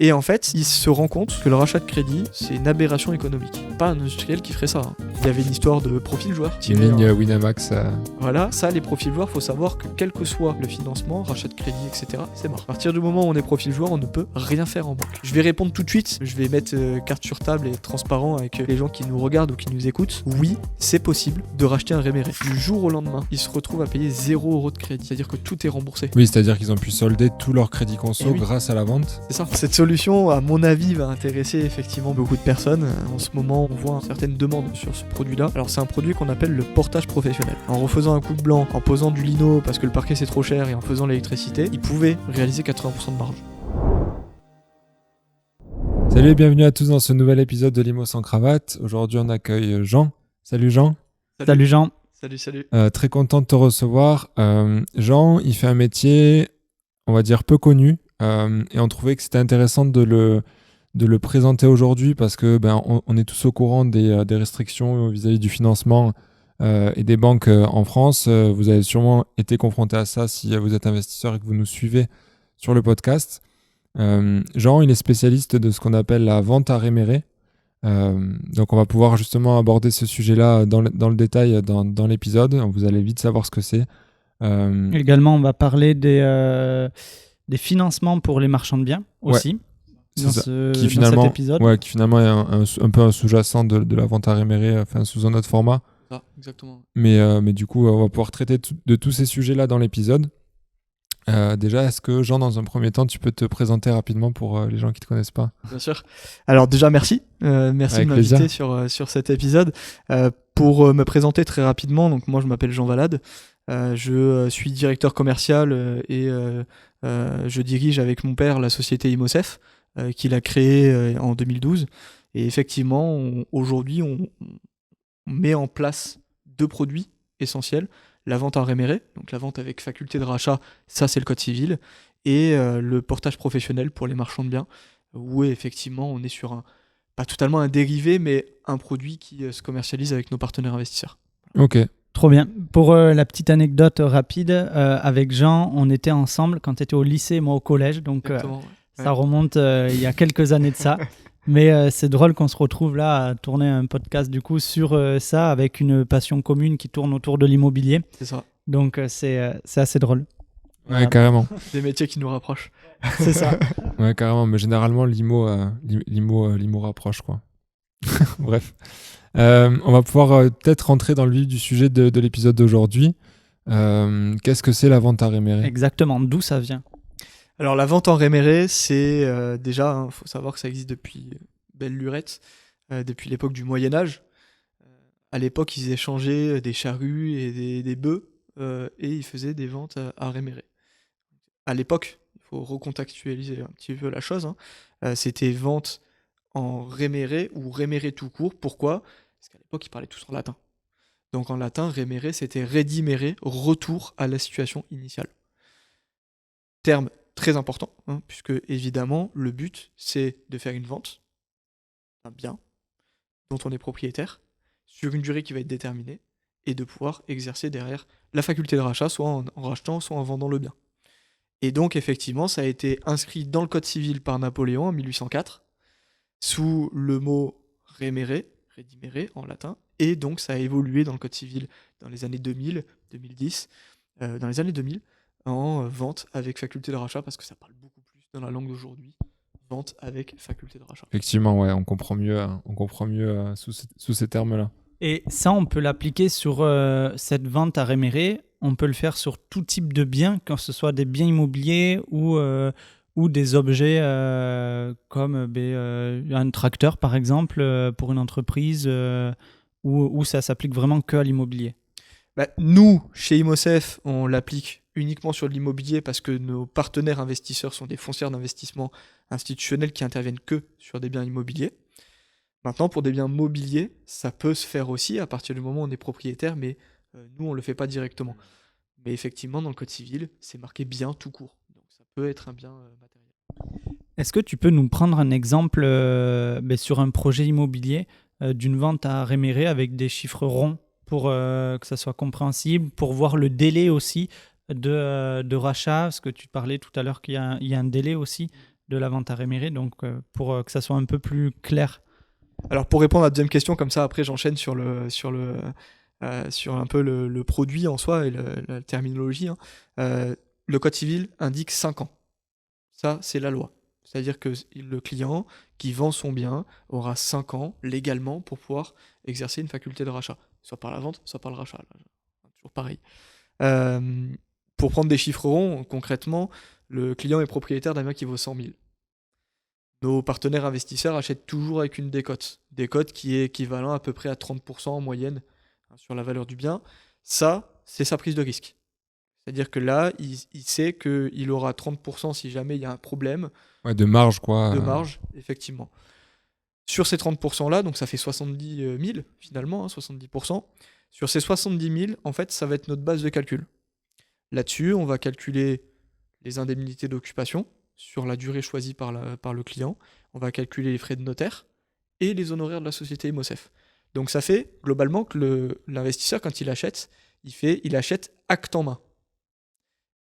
Et en fait, il se rend compte que le rachat de crédit, c'est une aberration économique. Pas un industriel qui ferait ça. Il y avait une histoire de profil joueur. Une ligne Winamax. Voilà, ça, les profils joueurs, faut savoir que quel que soit le financement, rachat de crédit, etc., c'est mort. À partir du moment où on est profil joueur, on ne peut rien faire en banque. Je vais répondre tout de suite, je vais mettre carte sur table et transparent avec les gens qui nous regardent ou qui nous écoutent. Oui, c'est possible de racheter un réméré. Du jour au lendemain, ils se retrouvent à payer 0 € de crédit. C'est-à-dire que tout est remboursé. Oui, c'est-à-dire qu'ils ont pu solder tout leur crédit conso grâce à la vente. C'est ça. Cette solution, à mon avis, va intéresser effectivement beaucoup de personnes. En ce moment, on voit certaines demandes sur ce produit-là. Alors, c'est un produit qu'on appelle le portage professionnel. En refaisant un coup de blanc, en posant du lino parce que le parquet c'est trop cher et en faisant l'électricité, ils pouvaient réaliser 80% de marge. Salut et bienvenue à tous dans ce nouvel épisode de Limo sans cravate. Aujourd'hui, on accueille Jean. Salut Jean. Salut Jean. Salut. Très content de te recevoir. Jean, il fait un métier, on va dire, peu connu. Et on trouvait que c'était intéressant de le présenter aujourd'hui parce que on est tous au courant des restrictions vis-à-vis du financement et des banques en France. Vous avez sûrement été confronté à ça si vous êtes investisseur et que vous nous suivez sur le podcast. Jean, il est spécialiste de ce qu'on appelle la vente à réméré. Donc on va pouvoir justement aborder ce sujet-là dans le détail dans l'épisode. Vous allez vite savoir ce que c'est. Également, on va parler des financements pour les marchands de biens aussi. Ouais. Dans cet épisode. Ouais, qui finalement est un peu un sous-jacent de la vente à réméré, enfin sous un autre format. Ah, exactement. Mais du coup, on va pouvoir traiter de tous ces sujets-là dans l'épisode. Déjà, est-ce que Jean, dans un premier temps, tu peux te présenter rapidement pour les gens qui ne te connaissent pas ? Bien sûr. Alors déjà, merci. Merci Avec de m'inviter plaisir. sur cet épisode. Pour me présenter très rapidement, donc moi je m'appelle Jean Valade. Je suis directeur commercial et je dirige avec mon père la société Imosef qu'il a créée en 2012. Et effectivement, aujourd'hui, on met en place 2 produits essentiels. La vente en réméré, donc la vente avec faculté de rachat, ça c'est le code civil, et le portage professionnel pour les marchands de biens, où effectivement on est sur pas totalement un dérivé, mais un produit qui se commercialise avec nos partenaires investisseurs. Ok. Trop bien. Pour la petite anecdote rapide, avec Jean, on était ensemble quand tu étais au lycée, moi au collège, donc ça remonte il y a quelques années de ça. Mais c'est drôle qu'on se retrouve là à tourner un podcast du coup sur ça avec une passion commune qui tourne autour de l'immobilier. C'est ça. Donc c'est assez drôle. Ouais, voilà. Carrément. Des métiers qui nous rapprochent. C'est ça. Ouais, carrément. Mais généralement, l'IMO rapproche, quoi. Bref. On va pouvoir peut-être rentrer dans le vif du sujet de l'épisode d'aujourd'hui. Qu'est-ce que c'est la vente à réméré ? Exactement. D'où ça vient ? Alors la vente en réméré, c'est déjà, faut savoir que ça existe depuis belle lurette, depuis l'époque du Moyen-Âge. À l'époque, ils échangeaient des charrues et des bœufs et ils faisaient des ventes à réméré. À l'époque, il faut recontextualiser un petit peu la chose, c'était vente en réméré ou réméré tout court. Pourquoi ? Parce qu'à l'époque, ils parlaient tous en latin. Donc en latin, réméré, c'était redimere, retour à la situation initiale. Terme très important, puisque évidemment, le but, c'est de faire une vente d'un bien dont on est propriétaire sur une durée qui va être déterminée et de pouvoir exercer derrière la faculté de rachat, soit en rachetant, soit en vendant le bien. Et donc, effectivement, ça a été inscrit dans le Code civil par Napoléon en 1804 sous le mot réméré, redimere en latin, et donc ça a évolué dans le Code civil dans les années 2000, 2010, dans les années 2000, en vente avec faculté de rachat, parce que ça parle beaucoup plus dans la langue d'aujourd'hui, vente avec faculté de rachat. Effectivement, ouais, on comprend mieux sous ces termes-là. Et ça, on peut l'appliquer sur cette vente à réméré, on peut le faire sur tout type de biens, que ce soit des biens immobiliers ou des objets comme un tracteur, par exemple, pour une entreprise, où ça s'applique vraiment que à l'immobilier. Nous, chez Imosef, on l'applique uniquement sur l'immobilier parce que nos partenaires investisseurs sont des foncières d'investissement institutionnels qui interviennent que sur des biens immobiliers. Maintenant, pour des biens mobiliers, ça peut se faire aussi à partir du moment où on est propriétaire, mais nous, on ne le fait pas directement. Mais effectivement, dans le Code civil, c'est marqué bien tout court. Donc ça peut être un bien matériel. Est-ce que tu peux nous prendre un exemple sur un projet immobilier d'une vente à réméré avec des chiffres ronds pour que ça soit compréhensible, pour voir le délai aussi de rachat, parce que tu parlais tout à l'heure qu'il y a un délai aussi de la vente à réméré, donc pour que ça soit un peu plus clair. Alors pour répondre à la deuxième question, comme ça après j'enchaîne sur un peu le produit en soi et la terminologie. Le code civil indique 5 ans. Ça, c'est la loi. C'est-à-dire que le client qui vend son bien aura 5 ans légalement pour pouvoir exercer une faculté de rachat, soit par la vente, soit par le rachat. Là, toujours pareil. Pour prendre des chiffres ronds, concrètement, le client est propriétaire d'un bien qui vaut 100 000. Nos partenaires investisseurs achètent toujours avec une décote. Décote qui est équivalent à peu près à 30% en moyenne sur la valeur du bien. Ça, c'est sa prise de risque. C'est-à-dire que là, il sait qu'il aura 30% si jamais il y a un problème. Ouais, de marge, quoi. De marge, effectivement. Sur ces 30%-là, donc ça fait 70 000 finalement, 70%. Sur ces 70 000, en fait, ça va être notre base de calcul. Là-dessus, on va calculer les indemnités d'occupation sur la durée choisie par le client. On va calculer les frais de notaire et les honoraires de la société Imosef. Donc ça fait globalement que l'investisseur, quand il achète, il achète acte en main.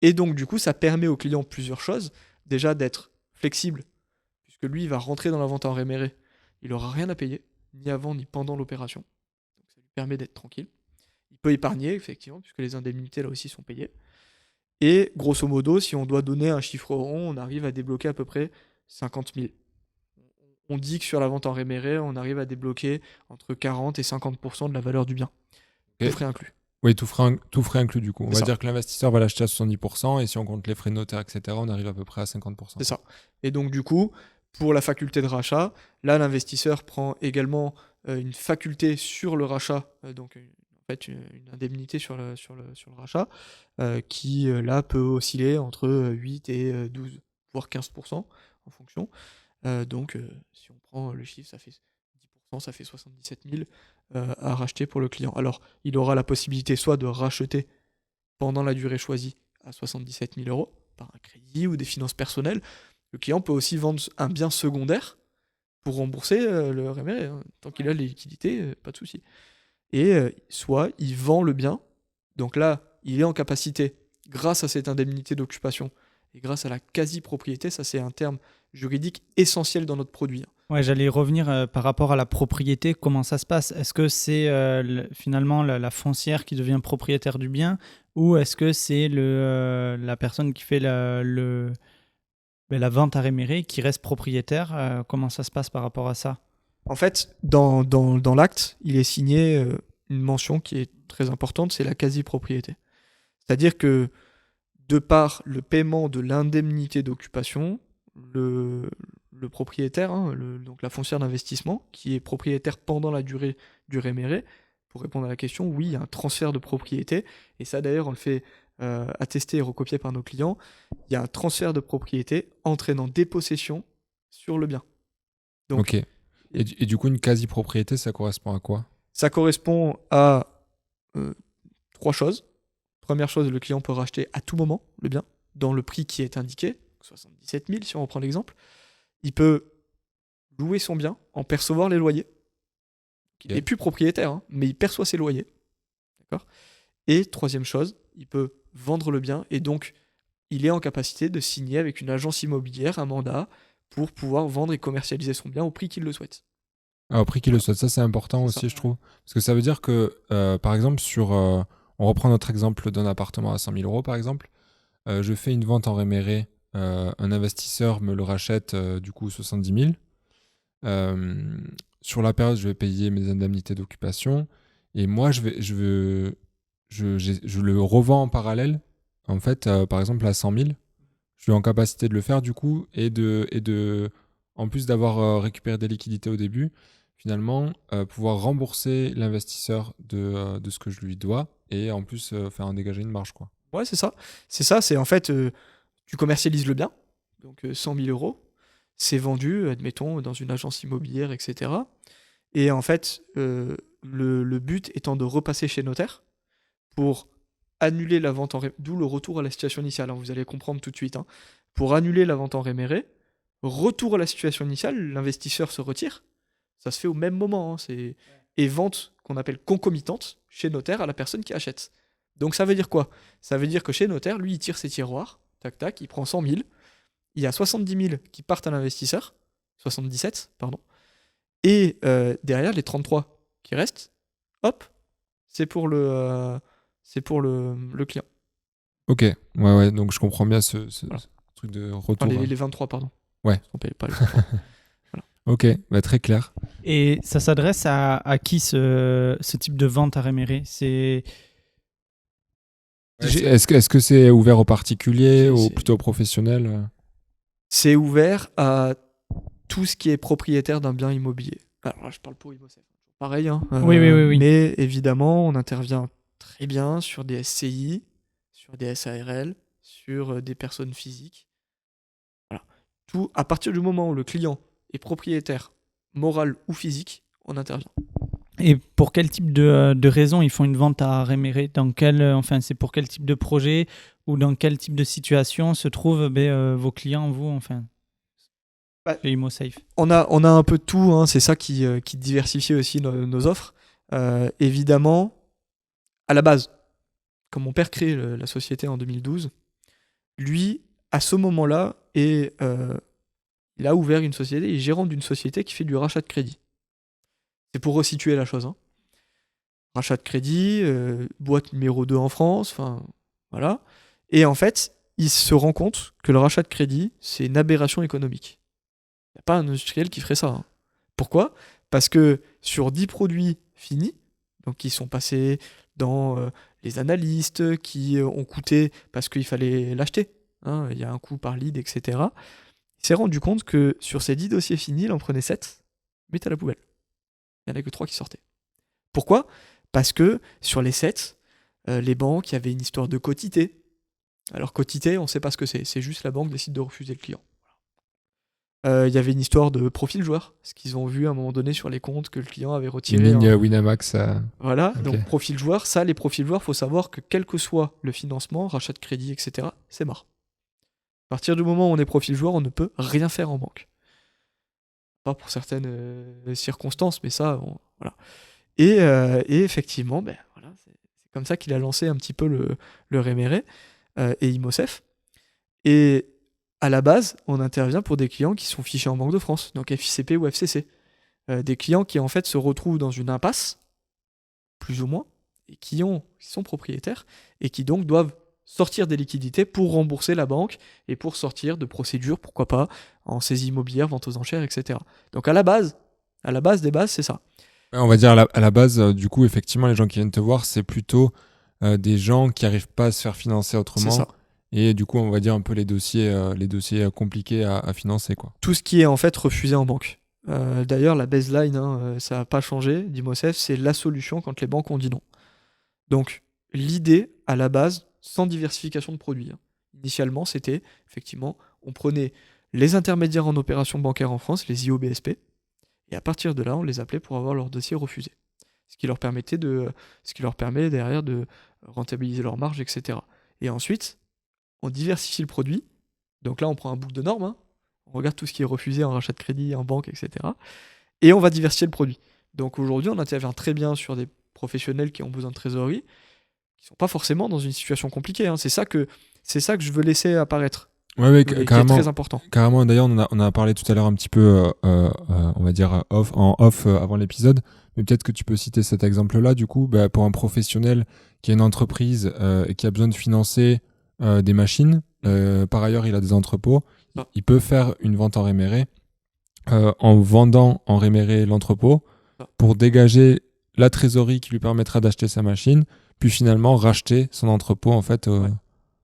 Et donc du coup, ça permet au client plusieurs choses. Déjà d'être flexible, puisque lui, il va rentrer dans la vente en réméré. Il n'aura rien à payer, ni avant ni pendant l'opération. Donc ça lui permet d'être tranquille. Il peut épargner, effectivement, puisque les indemnités là aussi sont payées. Et grosso modo, si on doit donner un chiffre rond, on arrive à débloquer à peu près 50 000. On dit que sur la vente en réméré, on arrive à débloquer entre 40 et 50% de la valeur du bien. Tout frais inclus. Oui, tout frais inclus du coup. On va dire que l'investisseur va l'acheter à 70% et si on compte les frais de notaire, etc., on arrive à peu près à 50%. C'est ça. Et donc du coup, pour la faculté de rachat, là, l'investisseur prend également une faculté sur le rachat, donc en fait une indemnité sur le rachat, qui là peut osciller entre 8 et 12, voire 15% en fonction. Donc si on prend le chiffre, ça fait 10%, ça fait 77 000 à racheter pour le client. Alors il aura la possibilité soit de racheter pendant la durée choisie à 77 000 euros par un crédit ou des finances personnelles. Le client peut aussi vendre un bien secondaire pour rembourser le réméré. Tant qu'il a les liquidités, pas de souci. Et soit il vend le bien, donc là, il est en capacité, grâce à cette indemnité d'occupation et grâce à la quasi-propriété, ça c'est un terme juridique essentiel dans notre produit. Ouais, j'allais y revenir par rapport à la propriété, comment ça se passe? Est-ce que c'est finalement la foncière qui devient propriétaire du bien ou est-ce que c'est la personne qui fait la vente à réméré qui reste propriétaire? Comment ça se passe par rapport à ça? En fait, dans l'acte, il est signé une mention qui est très importante, c'est la quasi-propriété. C'est-à-dire que de par le paiement de l'indemnité d'occupation, le propriétaire, donc la foncière d'investissement, qui est propriétaire pendant la durée du réméré, pour répondre à la question, oui, il y a un transfert de propriété, et ça d'ailleurs on le fait attester et recopier par nos clients, il y a un transfert de propriété entraînant dépossession sur le bien. Donc, ok. Et du coup, une quasi-propriété, ça correspond à quoi? Ça correspond à 3 choses. Première chose, le client peut racheter à tout moment le bien, dans le prix qui est indiqué, 77 000 si on reprend l'exemple. Il peut louer son bien, en percevoir les loyers. Il n'est plus propriétaire, mais il perçoit ses loyers. D'accord ? Et troisième chose, il peut vendre le bien et donc il est en capacité de signer avec une agence immobilière un mandat pour pouvoir vendre et commercialiser son bien au prix qu'il le souhaite. Au prix qu'il le souhaite, ça c'est important aussi, ça, je trouve. Parce que ça veut dire que, par exemple, on reprend notre exemple d'un appartement à 100 000 euros, par exemple. Je fais une vente en réméré, un investisseur me le rachète du coup 70 000. Sur la période, je vais payer mes indemnités d'occupation et moi, je le revends en parallèle, en fait, par exemple à 100 000. Je suis en capacité de le faire du coup et en plus d'avoir récupéré des liquidités au début, finalement, pouvoir rembourser l'investisseur de ce que je lui dois et en plus faire en dégager une marge, quoi. Ouais, c'est ça. C'est en fait, tu commercialises le bien, donc 100 000 euros, c'est vendu, admettons, dans une agence immobilière, etc. Et en fait, le but étant de repasser chez notaire pour annuler la vente en réméré, d'où le retour à la situation initiale, vous allez comprendre tout de suite. Pour annuler la vente en réméré, retour à la situation initiale, l'investisseur se retire, ça se fait au même moment, et vente qu'on appelle concomitante chez notaire à la personne qui achète. Donc ça veut dire quoi ? Ça veut dire que chez notaire, lui, il tire ses tiroirs, tac tac, il prend 100 000, il y a 70 000 qui partent à l'investisseur, 77, pardon, et derrière, les 33 qui restent, hop, c'est pour le client. Ok, ouais, donc je comprends bien ce Voilà. truc de Enfin, retour. les 23, pardon. Ouais. On paye pas les 23. Ok, très clair. Et ça s'adresse à qui ce type de vente à réméré? Est-ce que c'est ouvert aux particuliers ou C'est- plutôt aux professionnels? C'est ouvert à tout ce qui est propriétaire d'un bien immobilier. Alors là, je parle pour Imosef. Pareil, hein. Oui. Mais évidemment, on intervient très bien sur des SCI, sur des SARL, sur des personnes physiques. Voilà. Tout, à partir du moment où le client est propriétaire, moral ou physique, on intervient. Et pour quel type de raison ils font une vente à réméré? C'est pour quel type de projet ou dans quel type de situation se trouvent vos clients, vous, Bah, chez ImoSafe? On a un peu de tout, hein. C'est ça qui diversifie aussi nos offres. Évidemment, à la base, quand mon père crée la société en 2012, lui, à ce moment-là, il a ouvert une société, il est gérant d'une société qui fait du rachat de crédit. C'est pour resituer la chose, hein. Rachat de crédit, boîte numéro 2 en France, enfin voilà. Et en fait, il se rend compte que le rachat de crédit, c'est une aberration économique. Il n'y a pas un industriel qui ferait ça, hein. Pourquoi? Parce que sur 10 produits finis, donc qui sont passés dans les analystes, qui ont coûté parce qu'il fallait l'acheter, hein, il y a un coût par lead, etc. Il s'est rendu compte que sur ces 10 dossiers finis, il en prenait 7, mettait à la poubelle. Il n'y en a que 3 qui sortaient. Pourquoi? Parce que sur les 7, les banques, il y avait une histoire de quotité. Alors quotité, on ne sait pas ce que c'est juste la banque décide de refuser le client. Il y avait une histoire de profil joueur, parce qu'ils ont vu à un moment donné sur les comptes que le client avait Une retiré. ligne Winamax. Voilà, Ok. donc profil joueur, les profils joueurs, il faut savoir que quel que soit le financement, rachat de crédit, etc., c'est mort. À partir du moment où on est profil joueur, on ne peut rien faire en banque. Pas pour certaines circonstances, mais ça, voilà. Et effectivement, voilà, c'est comme ça qu'il a lancé un petit peu le Réméré et Imosef. Et à la base, on intervient pour des clients qui sont fichés en Banque de France, donc FICP ou FCC. Des clients qui en fait se retrouvent dans une impasse, plus ou moins, et qui sont propriétaires, et qui donc doivent sortir des liquidités pour rembourser la banque et pour sortir de procédures, pourquoi pas, en saisie immobilière, vente aux enchères, etc. Donc à la base des bases, c'est ça. On va dire à la base, du coup, effectivement, les gens qui viennent te voir, c'est plutôt des gens qui n'arrivent pas à se faire financer autrement. C'est ça. Et du coup, on va dire un peu les dossiers compliqués à financer, quoi. Tout ce qui est en fait refusé en banque. D'ailleurs, la baseline, hein, ça n'a pas changé, d'Imosef, c'est la solution quand les banques ont dit non. Donc, l'idée, à la base, sans diversification de produits, hein. Initialement, c'était, effectivement, on prenait les intermédiaires en opération bancaire en France, les IOBSP, et à partir de là, on les appelait pour avoir leur dossier refusé. Ce qui leur permet derrière de rentabiliser leur marge, etc. Et ensuite, on diversifie le produit. Donc là, on prend un book de normes, hein. On regarde tout ce qui est refusé en rachat de crédit, en banque, etc. Et on va diversifier le produit. Donc aujourd'hui, on intervient très bien sur des professionnels qui ont besoin de trésorerie, qui ne sont pas forcément dans une situation compliquée, hein. C'est ça que je veux laisser apparaître. Ouais, Qui est carrément. très important. Carrément, d'ailleurs, on a parlé tout à l'heure un petit peu, on va dire, en off avant l'épisode, mais peut-être que tu peux citer cet exemple-là, du coup, pour un professionnel qui a une entreprise et qui a besoin de financer des machines, par ailleurs, il a des entrepôts, il peut faire une vente en réméré en vendant en réméré l'entrepôt pour dégager la trésorerie qui lui permettra d'acheter sa machine, puis finalement racheter son entrepôt, en fait. Ouais.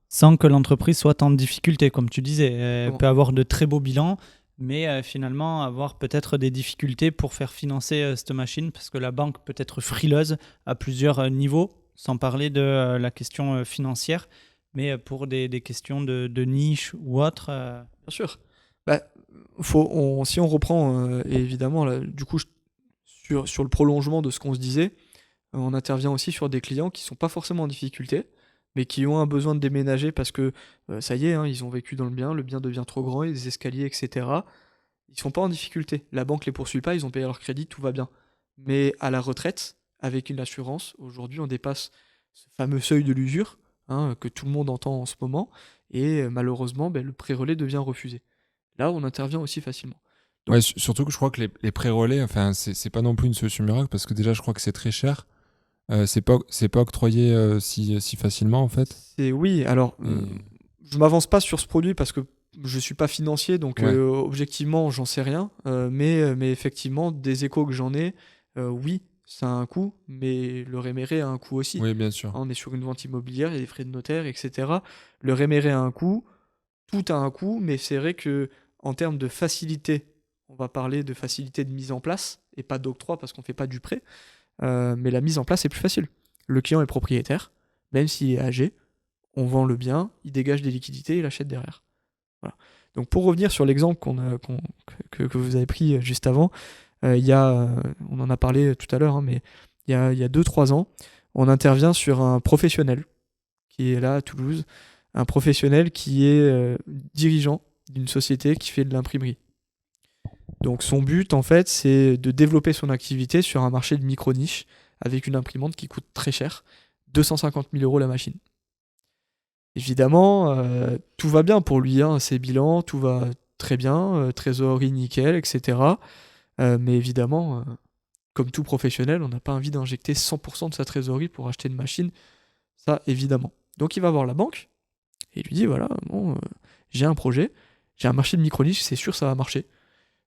Sans que l'entreprise soit en difficulté, comme tu disais. Elle Bon. peut avoir de très beaux bilans, mais finalement avoir peut-être des difficultés pour faire financer cette machine, parce que la banque peut être frileuse à plusieurs niveaux, sans parler de la question financière, mais pour des questions de niche ou autre. Bien sûr. Si on reprend, évidemment, là, du coup, sur le prolongement de ce qu'on se disait, on intervient aussi sur des clients qui ne sont pas forcément en difficulté, mais qui ont un besoin de déménager parce que ça y est, hein, ils ont vécu dans le bien devient trop grand, il y a des escaliers, etc. Ils sont pas en difficulté. La banque les poursuit pas, ils ont payé leur crédit, tout va bien. Mais à la retraite, avec une assurance, aujourd'hui on dépasse ce fameux seuil de l'usure, que tout le monde entend en ce moment, et malheureusement, le pré-relais devient refusé. Là, on intervient aussi facilement. Donc, Ouais, surtout que je crois que les pré-relais, enfin, c'est pas non plus une solution miracle parce que déjà, je crois que c'est très cher. C'est pas octroyé si facilement en fait. oui, alors, je m'avance pas sur ce produit parce que je suis pas financier, donc Ouais. objectivement, j'en sais rien. Mais effectivement, des échos que j'en ai, oui, ça a un coût, mais le réméré a un coût aussi. Oui, bien sûr. On est sur une vente immobilière, il y a des frais de notaire, etc. Le réméré a un coût, tout a un coût, mais c'est vrai que en termes de facilité, on va parler de facilité de mise en place et pas d'octroi parce qu'on fait pas du prêt, mais la mise en place est plus facile. Le client est propriétaire, même s'il est âgé, on vend le bien, il dégage des liquidités, il achète derrière. Voilà. Donc pour revenir sur l'exemple que vous avez pris juste avant, on en a parlé tout à l'heure, mais il y a 2-3 ans, on intervient sur un professionnel qui est là à Toulouse, un professionnel qui est dirigeant d'une société qui fait de l'imprimerie. Donc son but, en fait, c'est de développer son activité sur un marché de micro-niche avec une imprimante qui coûte très cher, 250 000 € la machine. Évidemment, tout va bien pour lui, ses bilans, tout va très bien, trésorerie nickel, etc. Mais évidemment, comme tout professionnel, on n'a pas envie d'injecter 100% de sa trésorerie pour acheter une machine, ça évidemment. Donc il va voir la banque et il lui dit voilà, bon, j'ai un projet, j'ai un marché de micro-niche, c'est sûr ça va marcher.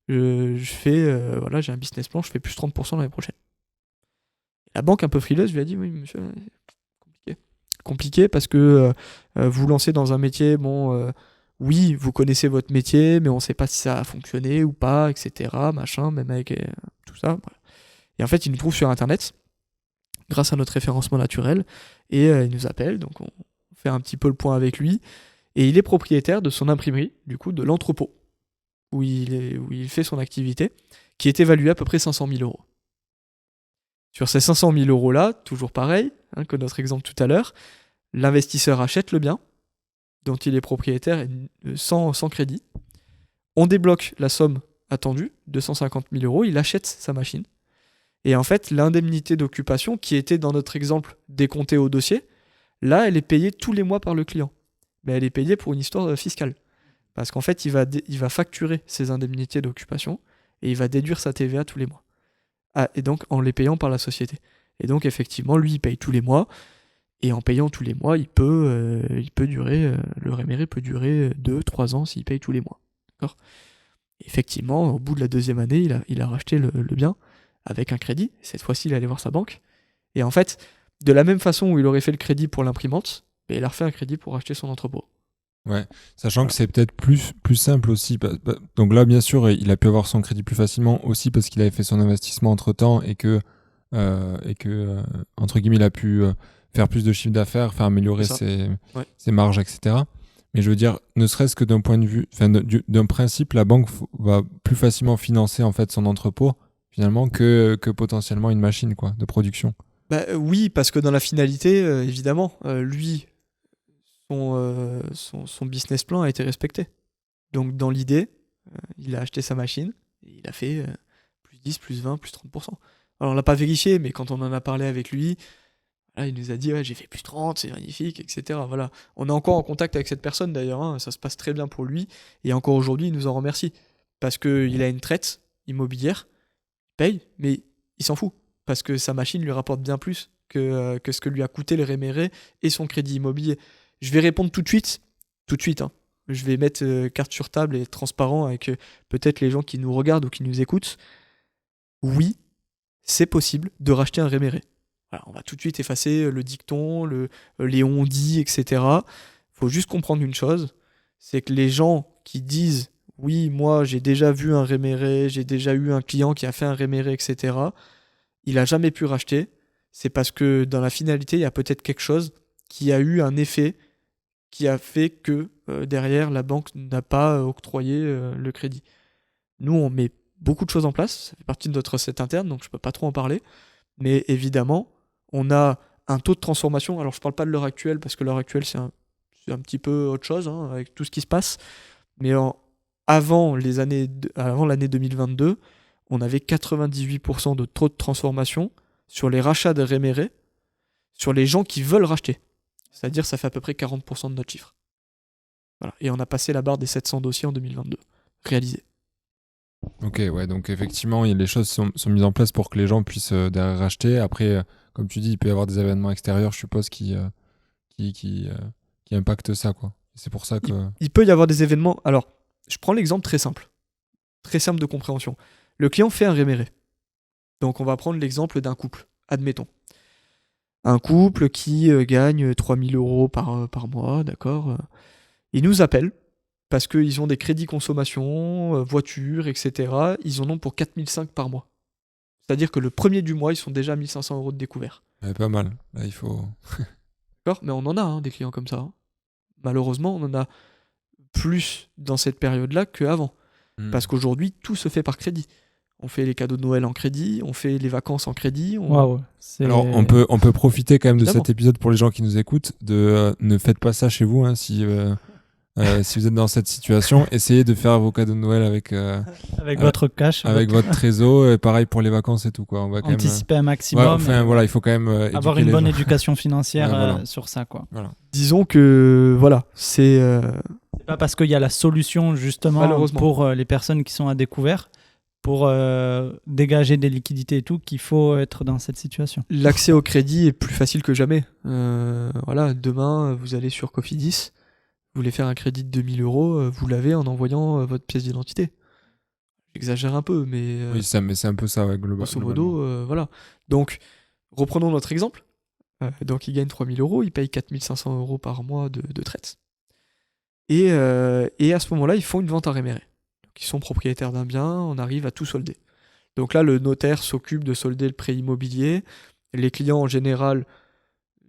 Voilà, j'ai un business plan, je fais plus 30% l'année prochaine. La banque un peu frileuse lui a dit oui monsieur, compliqué parce que vous lancez dans un métier, oui, vous connaissez votre métier, mais on ne sait pas si ça a fonctionné ou pas, etc. Machin, même avec tout ça. Voilà. Et en fait, il nous trouve sur Internet, grâce à notre référencement naturel, et il nous appelle, donc on fait un petit peu le point avec lui, et il est propriétaire de son imprimerie, du coup, de l'entrepôt, où il fait son activité, qui est évalué à peu près 500 000 €. Sur ces 500 000 € là, toujours pareil, que notre exemple tout à l'heure, l'investisseur achète le bien dont il est propriétaire sans crédit. On débloque la somme attendue, 250 000 €, il achète sa machine. Et en fait, l'indemnité d'occupation, qui était dans notre exemple décomptée au dossier, là, elle est payée tous les mois par le client. Mais elle est payée pour une histoire fiscale. Parce qu'en fait, il va facturer ses indemnités d'occupation et il va déduire sa TVA tous les mois. Et donc, en les payant par la société. Et donc, effectivement, lui, il paye tous les mois. Et en payant tous les mois, il peut durer, le réméré peut durer 2-3 ans s'il paye tous les mois. D'accord ? Et effectivement, au bout de la 2e année, il a racheté le bien avec un crédit. Cette fois-ci, il allait voir sa banque. Et en fait, de la même façon où il aurait fait le crédit pour l'imprimante, il a refait un crédit pour acheter son entrepôt. Ouais, sachant que c'est peut-être plus simple aussi. Donc là, bien sûr, il a pu avoir son crédit plus facilement aussi parce qu'il avait fait son investissement entre-temps et que entre guillemets, il a pu faire plus de chiffre d'affaires, faire améliorer ses marges, etc. Mais je veux dire, ne serait-ce que d'un point de vue, d'un principe, la banque va plus facilement financer en fait son entrepôt finalement que potentiellement une machine de production. Oui, parce que dans la finalité, évidemment, lui, son business plan a été respecté. Donc dans l'idée, il a acheté sa machine et il a fait plus 10, plus 20, plus 30%. Alors on l'a pas vérifié, mais quand on en a parlé avec lui, il nous a dit ouais, j'ai fait plus 30, c'est magnifique, etc. Voilà. On est encore en contact avec cette personne d'ailleurs, ça se passe très bien pour lui, et encore aujourd'hui il nous en remercie. Parce qu'il a une traite immobilière, il paye, mais il s'en fout. Parce que sa machine lui rapporte bien plus que ce que lui a coûté le réméré et son crédit immobilier. Je vais répondre tout de suite. Je vais mettre carte sur table et être transparent avec peut-être les gens qui nous regardent ou qui nous écoutent. Oui, c'est possible de racheter un réméré. Voilà, on va tout de suite effacer le dicton, les on-dit, etc. Il faut juste comprendre une chose, c'est que les gens qui disent « Oui, moi j'ai déjà vu un réméré, j'ai déjà eu un client qui a fait un réméré, etc. » Il n'a jamais pu racheter. C'est parce que dans la finalité, il y a peut-être quelque chose qui a eu un effet qui a fait que derrière, la banque n'a pas octroyé le crédit. Nous, on met beaucoup de choses en place. Ça fait partie de notre recette interne, donc je ne peux pas trop en parler. Mais évidemment, on a un taux de transformation. Alors, je ne parle pas de l'heure actuelle, parce que l'heure actuelle, c'est un petit peu autre chose, avec tout ce qui se passe. Mais avant l'année 2022, on avait 98% de taux de transformation sur les rachats de rémérés, sur les gens qui veulent racheter. C'est-à-dire ça fait à peu près 40% de notre chiffre. Voilà. Et on a passé la barre des 700 dossiers en 2022, réalisés. Ok, ouais, donc effectivement, les choses sont mises en place pour que les gens puissent derrière racheter. Après, comme tu dis, il peut y avoir des événements extérieurs, je suppose, qui impactent ça, quoi. C'est pour ça que... Il peut y avoir des événements. Alors, je prends l'exemple très simple de compréhension. Le client fait un réméré. Donc, on va prendre l'exemple d'un couple, admettons. Un couple qui gagne 3 000 euros par mois, d'accord. Ils nous appellent parce qu'ils ont des crédits consommation, voiture, etc. Ils en ont pour 4 500 par mois. C'est-à-dire que le premier du mois, ils sont déjà à 1 500 euros de découvert. Ouais, pas mal. Là, il faut... D'accord ? Mais on en a des clients comme ça. Hein. Malheureusement, on en a plus dans cette période-là qu'avant. Parce qu'aujourd'hui, tout se fait par crédit. On fait les cadeaux de Noël en crédit, on fait les vacances en crédit. Waouh. Alors, on peut profiter quand même de Évidemment. cet épisode pour les gens qui nous écoutent, ne faites pas ça chez vous, hein, si vous êtes dans cette situation. Essayez de faire vos cadeaux de Noël avec votre cash. avec votre trésor, et pareil pour les vacances et tout, quoi. On va quand même, anticiper un maximum. voilà, il faut quand même avoir éduquer une les bonne gens. éducation financière Ouais, voilà. sur ça, quoi. Voilà. Disons que, voilà, c'est... C'est pas parce qu'il y a la solution, justement, Malheureusement. pour les personnes qui sont à découvert, pour dégager des liquidités et tout, qu'il faut être dans cette situation. L'accès au crédit est plus facile que jamais. Voilà, demain, vous allez sur Cofidis, vous voulez faire un crédit de 2 000 euros, vous l'avez en envoyant votre pièce d'identité. J'exagère un peu, mais Oui, mais c'est un peu ça, ouais, grosso modo, voilà. Donc, reprenons notre exemple. Donc, il gagne 3 000 euros, il paye 4 500 euros par mois de traite. Et à ce moment-là, ils font une vente à réméré. Donc, ils sont propriétaires d'un bien, on arrive à tout solder. Donc là, le notaire s'occupe de solder le prêt immobilier. Les clients, en général,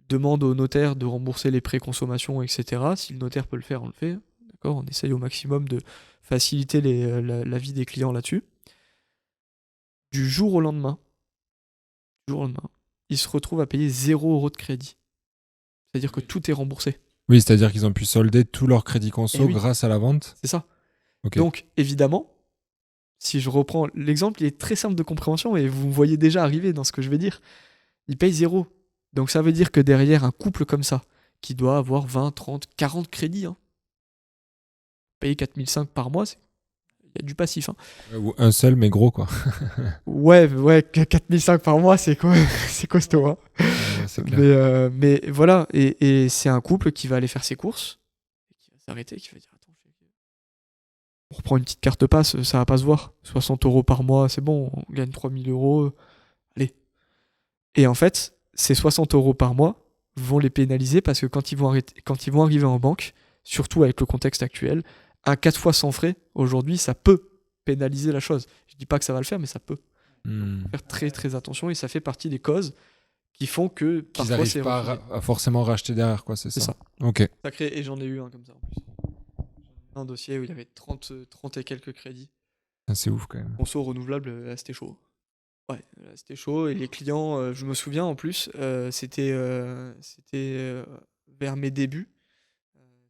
demandent au notaire de rembourser les prêts consommation, etc. Si le notaire peut le faire, on le fait. D'accord ? On essaye au maximum de faciliter la vie des clients là-dessus. Du jour au lendemain, ils se retrouvent à payer 0 euros de crédit. C'est-à-dire que tout est remboursé. Oui, c'est-à-dire qu'ils ont pu solder tout leur crédit conso Eh oui. grâce à la vente. C'est ça. Ok. Donc, évidemment, si je reprends l'exemple, il est très simple de compréhension et vous me voyez déjà arriver dans ce que je vais dire. Ils payent 0. Donc, ça veut dire que derrière un couple comme ça, qui doit avoir 20, 30, 40 crédits, payer 4 500 par mois, il y a du passif. Ou un seul, mais gros, quoi. Ouais, 4 500 par mois, c'est costaud. Hein. C'est clair. Mais voilà, et c'est un couple qui va aller faire ses courses, qui va s'arrêter, qui va dire attends, on reprend une petite carte passe, ça va pas se voir. 60 euros par mois, c'est bon, on gagne 3 000 euros. Allez. Et en fait, ces 60 euros par mois vont les pénaliser parce que quand ils vont arriver en banque, surtout avec le contexte actuel, un 4 fois sans frais, aujourd'hui, ça peut pénaliser la chose. Je dis pas que ça va le faire, mais ça peut. Faire très très attention et ça fait partie des causes qui font que qu'ils parfois c'est n'arrivent pas à forcément racheter derrière, quoi, c'est ça. ça. Ok. Sacré, et j'en ai eu un comme ça en plus. Un dossier où il y avait 30 et quelques crédits. Ah, c'est ouf quand même. Conso renouvelable, là c'était chaud. Ouais, là c'était chaud et les clients, je me souviens en plus, c'était vers mes débuts.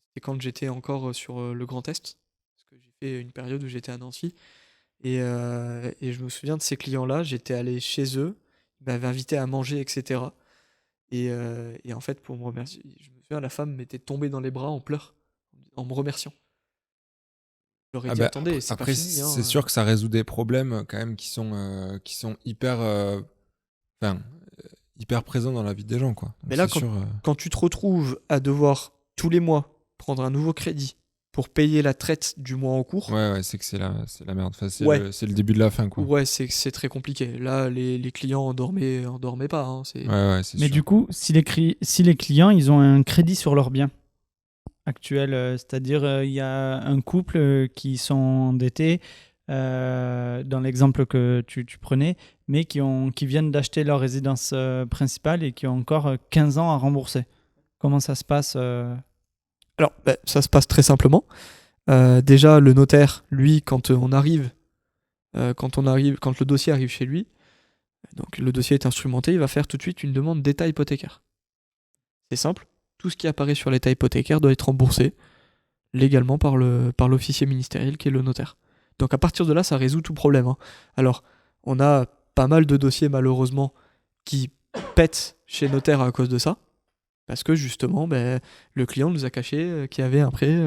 C'était quand j'étais encore sur le Grand Est. Parce que j'ai fait une période où j'étais à Nancy. Et je me souviens de ces clients-là, j'étais allé chez eux, ils m'avaient invité à manger, etc. Et en fait, pour me remercier, je me souviens, la femme m'était tombée dans les bras en pleurs, en me remerciant. J'aurais dit, attendez, c'est après, pas fini. c'est sûr que ça résout des problèmes quand même qui sont hyper, hyper présents dans la vie des gens, quoi. Donc, mais là, c'est sûr, quand tu te retrouves à devoir tous les mois prendre un nouveau crédit pour payer la traite du mois en cours. Ouais, c'est que c'est la merde. Enfin, c'est le début de la fin, quoi. Ouais, c'est très compliqué. Là, les clients endormaient pas. Hein, ouais, c'est Mais sûr. du coup, si les clients, ils ont un crédit sur leurs biens actuels, c'est-à-dire il y a un couple qui sont endettés, dans l'exemple que tu prenais, mais qui viennent d'acheter leur résidence principale et qui ont encore 15 ans à rembourser. Comment ça se passe Alors, ça se passe très simplement. Déjà, le notaire, lui, quand le dossier arrive chez lui, donc le dossier est instrumenté, il va faire tout de suite une demande d'état hypothécaire. C'est simple. Tout ce qui apparaît sur l'état hypothécaire doit être remboursé légalement par l'officier ministériel qui est le notaire. Donc à partir de là, ça résout tout problème. Hein. Alors, on a pas mal de dossiers malheureusement qui pètent chez notaire à cause de ça. Parce que justement, le client nous a caché qu'il y avait un prêt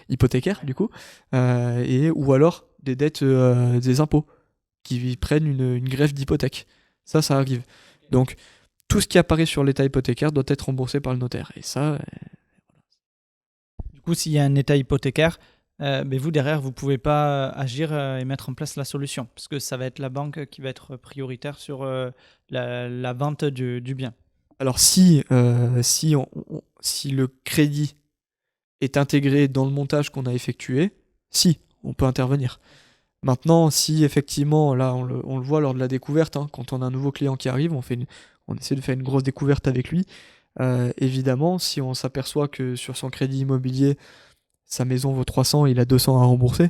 hypothécaire, du coup, ou alors des dettes des impôts qui prennent une greffe d'hypothèque. Ça arrive. Donc, tout ce qui apparaît sur l'état hypothécaire doit être remboursé par le notaire. Et ça, Du coup, s'il y a un état hypothécaire, mais vous, derrière, vous ne pouvez pas agir et mettre en place la solution, parce que ça va être la banque qui va être prioritaire sur la vente du bien. alors si le crédit est intégré dans le montage qu'on a effectué, si, on peut intervenir. Maintenant, si effectivement, là, on le voit lors de la découverte, hein, quand on a un nouveau client qui arrive, on essaie de faire une grosse découverte avec lui. Évidemment, si on s'aperçoit que sur son crédit immobilier, sa maison vaut 300, il a 200 à rembourser,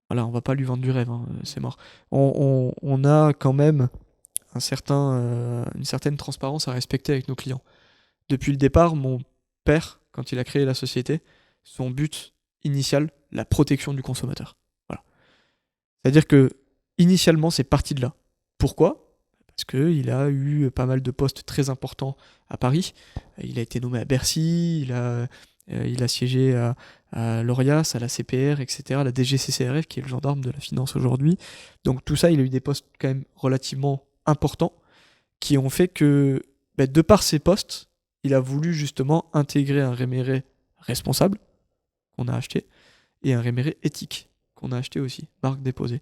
voilà, on va pas lui vendre du rêve, hein, c'est mort. On a quand même une certaine transparence à respecter avec nos clients. Depuis le départ, mon père, quand il a créé la société, son but initial, la protection du consommateur. Voilà. C'est-à-dire que initialement, c'est parti de là. Pourquoi ? Parce qu'il a eu pas mal de postes très importants à Paris. Il a été nommé à Bercy, il a siégé à l'Orias, à la CPR, etc., à la DGCCRF, qui est le gendarme de la finance aujourd'hui. Donc tout ça, il a eu des postes quand même relativement importants qui ont fait que, de par ces postes, il a voulu justement intégrer un réméré responsable qu'on a acheté et un réméré éthique qu'on a acheté aussi, marque déposée.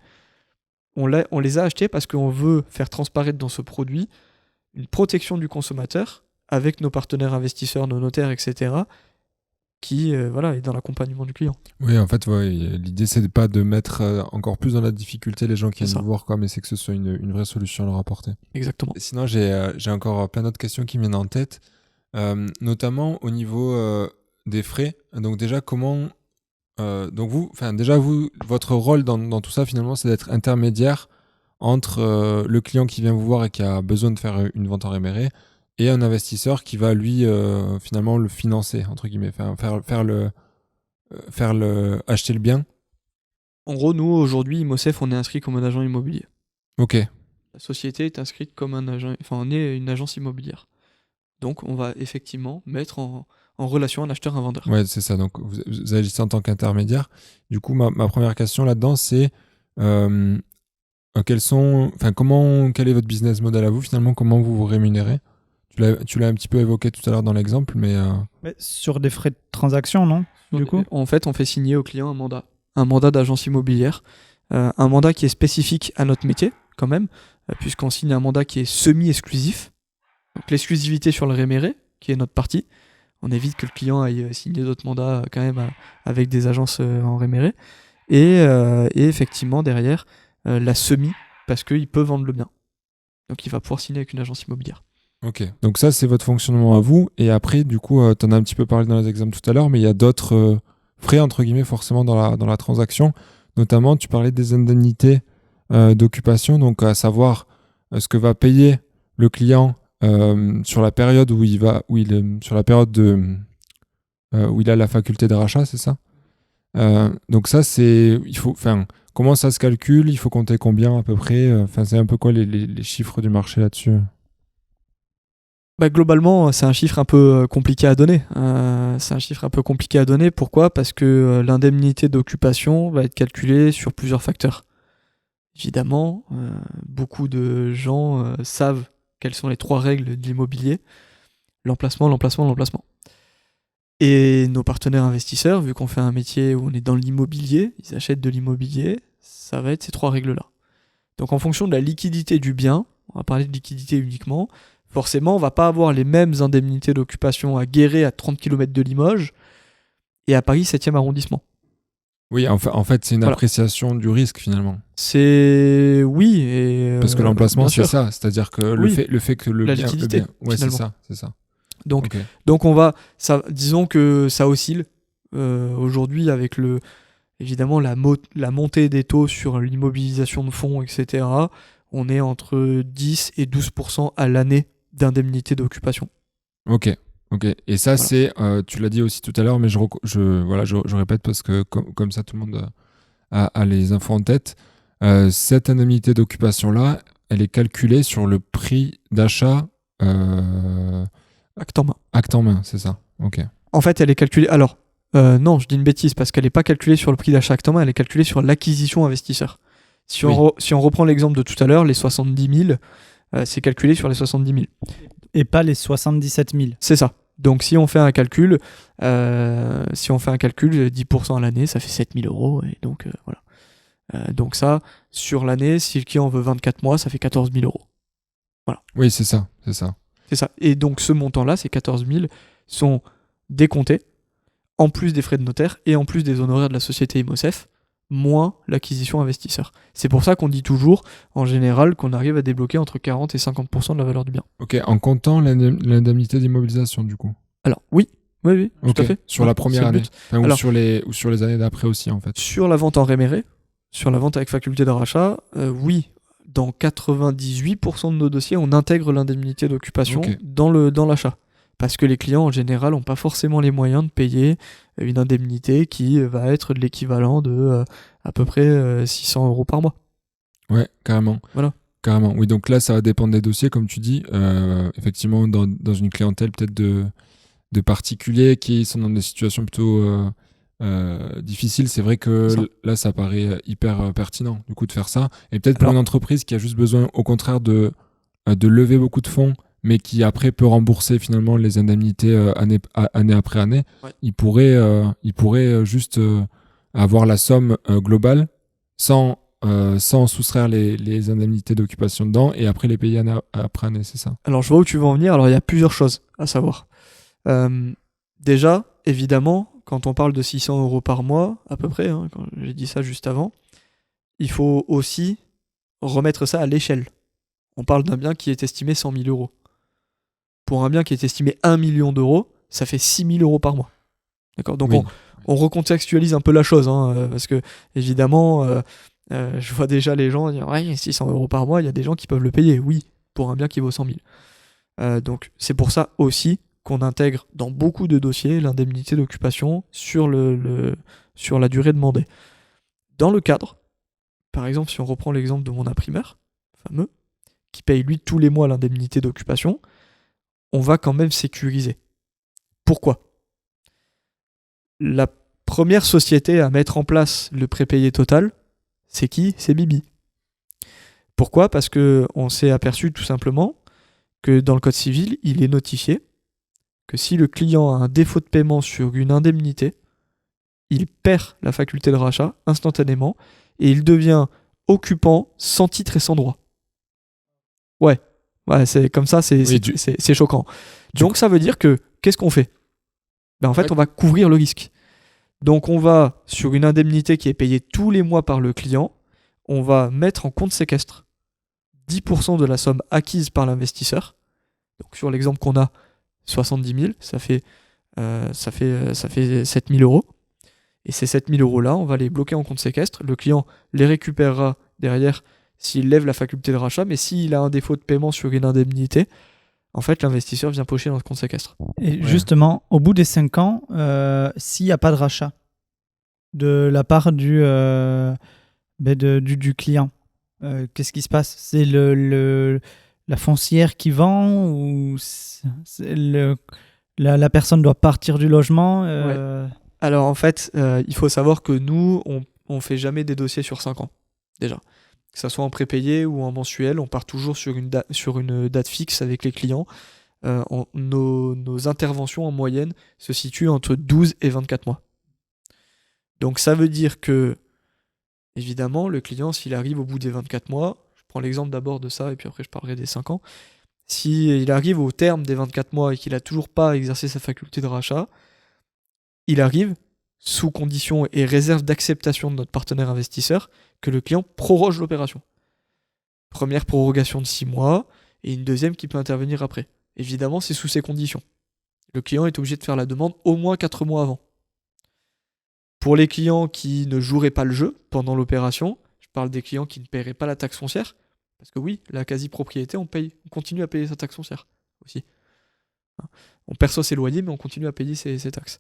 On les a achetés parce qu'on veut faire transparaître dans ce produit une protection du consommateur avec nos partenaires investisseurs, nos notaires, etc., qui est dans l'accompagnement du client. Oui, en fait, l'idée, c'est pas de mettre encore plus dans la difficulté les gens qui viennent nous voir, mais c'est que ce soit une vraie solution à leur apporter. Exactement. Et sinon, j'ai encore plein d'autres questions qui me viennent en tête, notamment au niveau des frais. Donc déjà, comment... votre rôle dans tout ça, finalement, c'est d'être intermédiaire entre le client qui vient vous voir et qui a besoin de faire une vente en réméré et un investisseur qui va, lui, finalement, le financer, entre guillemets, acheter le bien. En gros, nous, aujourd'hui, Imosef, on est inscrit comme un agent immobilier. Ok. La société est inscrite comme on est une agence immobilière. Donc, on va effectivement mettre en relation un acheteur, un vendeur. Ouais, c'est ça. Donc, vous agissez en tant qu'intermédiaire. Du coup, ma première question là-dedans, c'est quel est votre business model à vous, finalement, comment vous vous rémunérez ? Tu l'as un petit peu évoqué tout à l'heure dans l'exemple, mais sur des frais de transaction, non ? Du coup, en fait, on fait signer au client un mandat d'agence immobilière, un mandat qui est spécifique à notre métier, quand même, puisqu'on signe un mandat qui est semi-exclusif. Donc l'exclusivité sur le réméré, qui est notre partie. On évite que le client aille signer d'autres mandats quand même avec des agences en réméré. Et effectivement, derrière, la semi, parce qu'il peut vendre le bien. Donc il va pouvoir signer avec une agence immobilière. Ok, donc ça c'est votre fonctionnement à vous, et après du coup tu en as un petit peu parlé dans les exemples tout à l'heure, mais il y a d'autres frais entre guillemets forcément dans la transaction, notamment tu parlais des indemnités d'occupation, donc à savoir ce que va payer le client sur la période où il a la faculté de rachat, c'est ça ? Donc ça comment ça se calcule, il faut compter combien à peu près, c'est un peu quoi les chiffres du marché là-dessus ? Globalement, c'est un chiffre un peu compliqué à donner. Pourquoi ? Parce que l'indemnité d'occupation va être calculée sur plusieurs facteurs. Évidemment, beaucoup de gens savent quelles sont les 3 règles de l'immobilier. L'emplacement. Et nos partenaires investisseurs, vu qu'on fait un métier où on est dans l'immobilier, ils achètent de l'immobilier, ça va être ces 3 règles-là. Donc en fonction de la liquidité du bien, on va parler de liquidité uniquement, forcément, on va pas avoir les mêmes indemnités d'occupation à Guéret, à 30 km de Limoges, et à Paris 7e arrondissement. Oui, en fait, c'est une appréciation du risque, finalement. Oui, et... Parce que l'emplacement, c'est ça. C'est-à-dire que le fait que le la bien... liquidité, ouais, c'est ça. Donc disons que ça oscille. Aujourd'hui, avec évidemment la montée des taux sur l'immobilisation de fonds, etc., on est entre 10 et 12% à l'année d'indemnité d'occupation. Ok. Et ça, c'est, tu l'as dit aussi tout à l'heure, mais je répète parce que comme ça, tout le monde a les infos en tête. Cette indemnité d'occupation-là, elle est calculée sur le prix d'achat acte en main. Acte en main, c'est ça. Ok. En fait, elle est calculée. Alors, non, je dis une bêtise parce qu'elle n'est pas calculée sur le prix d'achat acte en main, elle est calculée sur l'acquisition investisseur. Si on reprend l'exemple de tout à l'heure, les 70 000, c'est calculé sur les 70 000. Et pas les 77 000. C'est ça. Donc, si on fait un calcul, 10% à l'année, ça fait 7 000 euros. Et donc, voilà. Donc, ça, sur l'année, si le client veut 24 mois, ça fait 14 000 euros. Voilà. Oui, c'est ça. C'est ça. C'est ça. Et donc, ce montant-là, ces 14 000, sont décomptés, en plus des frais de notaire et en plus des honoraires de la société Imosef, moins l'acquisition investisseur. C'est pour ça qu'on dit toujours, en général, qu'on arrive à débloquer entre 40 et 50% de la valeur du bien. Ok, en comptant l'indemnité d'immobilisation, du coup. Alors, oui, tout Ok. à fait. Sur la première c'est le année. but. Enfin, Alors- ou sur les années d'après aussi, en fait. Sur la vente en réméré, sur la vente avec faculté de rachat, oui, dans 98% de nos dossiers, on intègre l'indemnité d'occupation Ok. dans l'achat. Parce que les clients, en général, n'ont pas forcément les moyens de payer une indemnité qui va être de l'équivalent de à peu près 600 euros par mois. Ouais, carrément. Voilà. Carrément. Oui, donc là, ça va dépendre des dossiers, comme tu dis. Effectivement, dans une clientèle peut-être de particuliers qui sont dans des situations plutôt difficiles, c'est vrai que Ça. là, ça paraît hyper pertinent, du coup, de faire ça. Et peut-être pour Alors- une entreprise qui a juste besoin, au contraire, de lever beaucoup de fonds, mais qui après peut rembourser finalement les indemnités année après année, Ouais. il pourrait juste avoir la somme globale sans soustraire les indemnités d'occupation dedans et après les payer année après année, c'est ça? Alors, je vois où tu veux en venir. Alors, il y a plusieurs choses à savoir. Déjà, évidemment, quand on parle de 600 euros par mois, à peu près, hein, quand j'ai dit ça juste avant, il faut aussi remettre ça à l'échelle. On parle d'un bien qui est estimé 100 000 euros. Pour un bien qui est estimé 1 million d'euros, ça fait 6 000 euros par mois. D'accord? Donc, Oui. on recontextualise un peu la chose, hein, parce que, évidemment, je vois déjà les gens dire ouais, 600 euros par mois, il y a des gens qui peuvent le payer, oui, pour un bien qui vaut 100 000. Donc, c'est pour ça aussi qu'on intègre dans beaucoup de dossiers l'indemnité d'occupation sur la durée demandée. Dans le cadre, par exemple, si on reprend l'exemple de mon imprimeur, fameux, qui paye lui tous les mois l'indemnité d'occupation, on va quand même sécuriser. Pourquoi ? La première société à mettre en place le prépayé total, c'est qui ? C'est Bibi. Pourquoi ? Parce qu'on s'est aperçu tout simplement que dans le code civil, il est notifié que si le client a un défaut de paiement sur une indemnité, il perd la faculté de rachat instantanément et il devient occupant sans titre et sans droit. Ouais, c'est comme ça, c'est choquant. Donc ça veut dire que, qu'est-ce qu'on fait ? En fait, on va couvrir le risque. Donc on va, sur une indemnité qui est payée tous les mois par le client, on va mettre en compte séquestre 10% de la somme acquise par l'investisseur. Donc sur l'exemple qu'on a, 70 000, ça fait 7 000 euros. Et ces 7 000 euros-là, on va les bloquer en compte séquestre. Le client les récupérera derrière s'il lève la faculté de rachat, mais s'il a un défaut de paiement sur une indemnité, en fait, l'investisseur vient pocher dans le compte séquestre. Et justement, au bout des 5 ans, s'il n'y a pas de rachat de la part du client, qu'est-ce qui se passe ? C'est la foncière qui vend ou la personne doit partir du logement Alors en fait, il faut savoir que nous, on fait jamais des dossiers sur 5 ans, déjà. Que ça soit en prépayé ou en mensuel, on part toujours sur une date fixe avec les clients. Nos interventions en moyenne se situent entre 12 et 24 mois. Donc ça veut dire que, évidemment, le client, s'il arrive au bout des 24 mois, je prends l'exemple d'abord de ça et puis après je parlerai des 5 ans, s'il arrive au terme des 24 mois et qu'il n'a toujours pas exercé sa faculté de rachat, il arrive, sous condition et réserve d'acceptation de notre partenaire investisseur, que le client proroge l'opération. Première prorogation de 6 mois et une deuxième qui peut intervenir après. Évidemment, c'est sous ces conditions. Le client est obligé de faire la demande au moins 4 mois avant. Pour les clients qui ne joueraient pas le jeu pendant l'opération, je parle des clients qui ne paieraient pas la taxe foncière, parce que oui, la quasi-propriété, on continue à payer sa taxe foncière aussi. On perçoit ses loyers, mais on continue à payer ses taxes.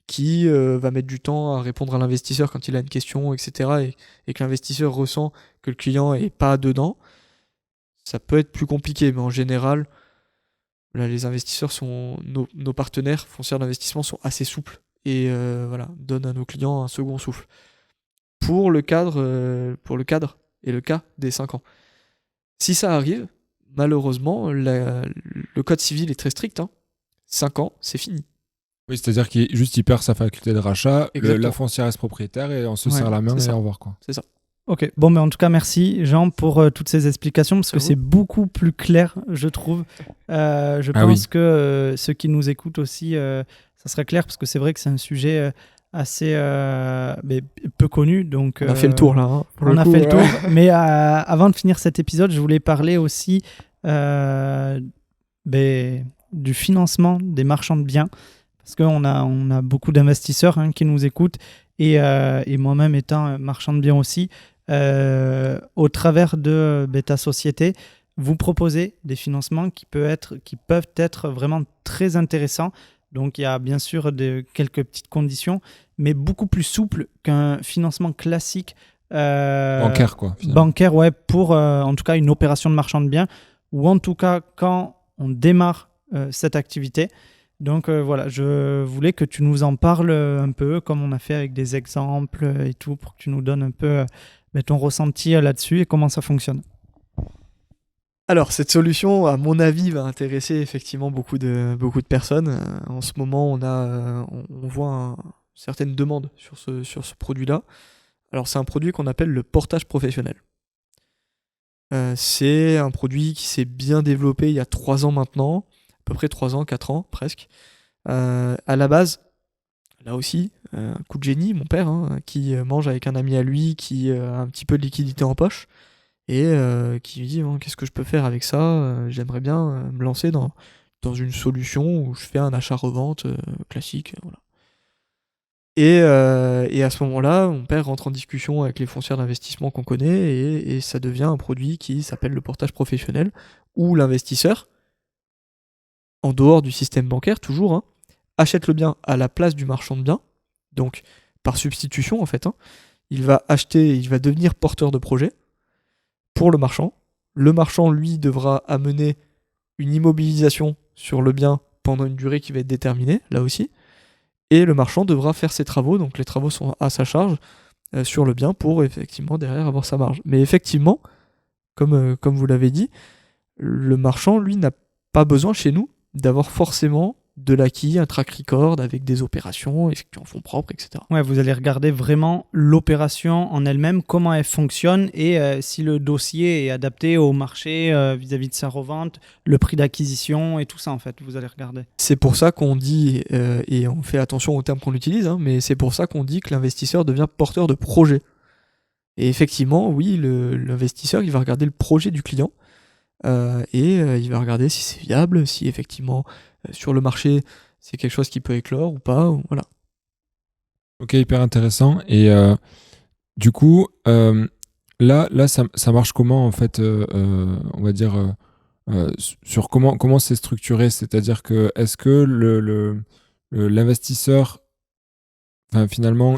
Qui va mettre du temps à répondre à l'investisseur quand il a une question, etc. Et que l'investisseur ressent que le client n'est pas dedans, ça peut être plus compliqué. Mais en général, Voilà, les investisseurs nos partenaires foncières d'investissement sont assez souples et donnent à nos clients un second souffle. Pour le cadre et le cas des 5 ans. Si ça arrive, malheureusement, le code civil est très strict. 5 ans, c'est fini. Oui, c'est-à-dire qu'il perd sa faculté de rachat, Exactement. la foncière reste propriétaire et on se Ouais, serre la main c'est et ça. au revoir, quoi. C'est ça. Ok, bon, mais en tout cas, merci Jean pour toutes ces explications parce que À vous. c'est beaucoup plus clair, je trouve. Je Ah pense oui. que ceux qui nous écoutent aussi, ça sera clair parce que c'est vrai que c'est un sujet assez mais peu connu. Donc, On a fait le tour là. On a fait le tour. Mais avant de finir cet épisode, je voulais parler aussi du financement des marchands de biens. Parce qu'on a beaucoup d'investisseurs qui nous écoutent. Et moi-même étant marchand de biens aussi, au travers de ta société, vous proposez des financements qui peuvent être vraiment très intéressants. Donc il y a bien sûr quelques petites conditions, mais beaucoup plus souples qu'un financement classique. Bancaire, quoi. Finalement. Bancaire, ouais, pour en tout cas une opération de marchand de biens, ou en tout cas quand on démarre cette activité. Donc voilà, je voulais que tu nous en parles un peu, comme on a fait avec des exemples et tout, pour que tu nous donnes un peu ton ressenti là-dessus et comment ça fonctionne. Alors, cette solution, à mon avis, va intéresser effectivement beaucoup de personnes. En ce moment, on voit certaines demandes sur ce produit-là. Alors, c'est un produit qu'on appelle le portage professionnel. C'est un produit qui s'est bien développé il y a 3 ans maintenant, à peu près 3 ans, 4 ans presque. À la base, là aussi, un coup de génie, mon père, qui mange avec un ami à lui, qui a un petit peu de liquidité en poche, et qui lui dit qu'est-ce que je peux faire avec ça, j'aimerais bien me lancer dans une solution où je fais un achat-revente classique. Voilà. Et à ce moment-là, mon père rentre en discussion avec les foncières d'investissement qu'on connaît, et ça devient un produit qui s'appelle le portage professionnel, où l'investisseur, en dehors du système bancaire toujours, achète le bien à la place du marchand de biens, donc par substitution en fait. Il va devenir porteur de projet pour le marchand. Le marchand, lui, devra amener une immobilisation sur le bien pendant une durée qui va être déterminée, là aussi. Et le marchand devra faire ses travaux, donc les travaux sont à sa charge sur le bien pour effectivement derrière avoir sa marge. Mais effectivement, comme vous l'avez dit, le marchand, lui, n'a pas besoin chez nous d'avoir forcément de l'acquis, un track record avec des opérations effectuées en fonds propres, etc. Ouais, vous allez regarder vraiment l'opération en elle-même, comment elle fonctionne et si le dossier est adapté au marché vis-à-vis de sa revente, le prix d'acquisition et tout ça en fait, vous allez regarder. C'est pour ça qu'on dit, et on fait attention aux termes qu'on utilise, mais c'est pour ça qu'on dit que l'investisseur devient porteur de projet. Et effectivement, oui, l'investisseur, il va regarder le projet du client, et il va regarder si c'est viable, si effectivement sur le marché c'est quelque chose qui peut éclore ou pas, voilà. Ok, hyper intéressant. Et du coup, là ça marche comment en fait, on va dire, sur comment c'est structuré, c'est-à-dire que est-ce que l'investisseur, finalement,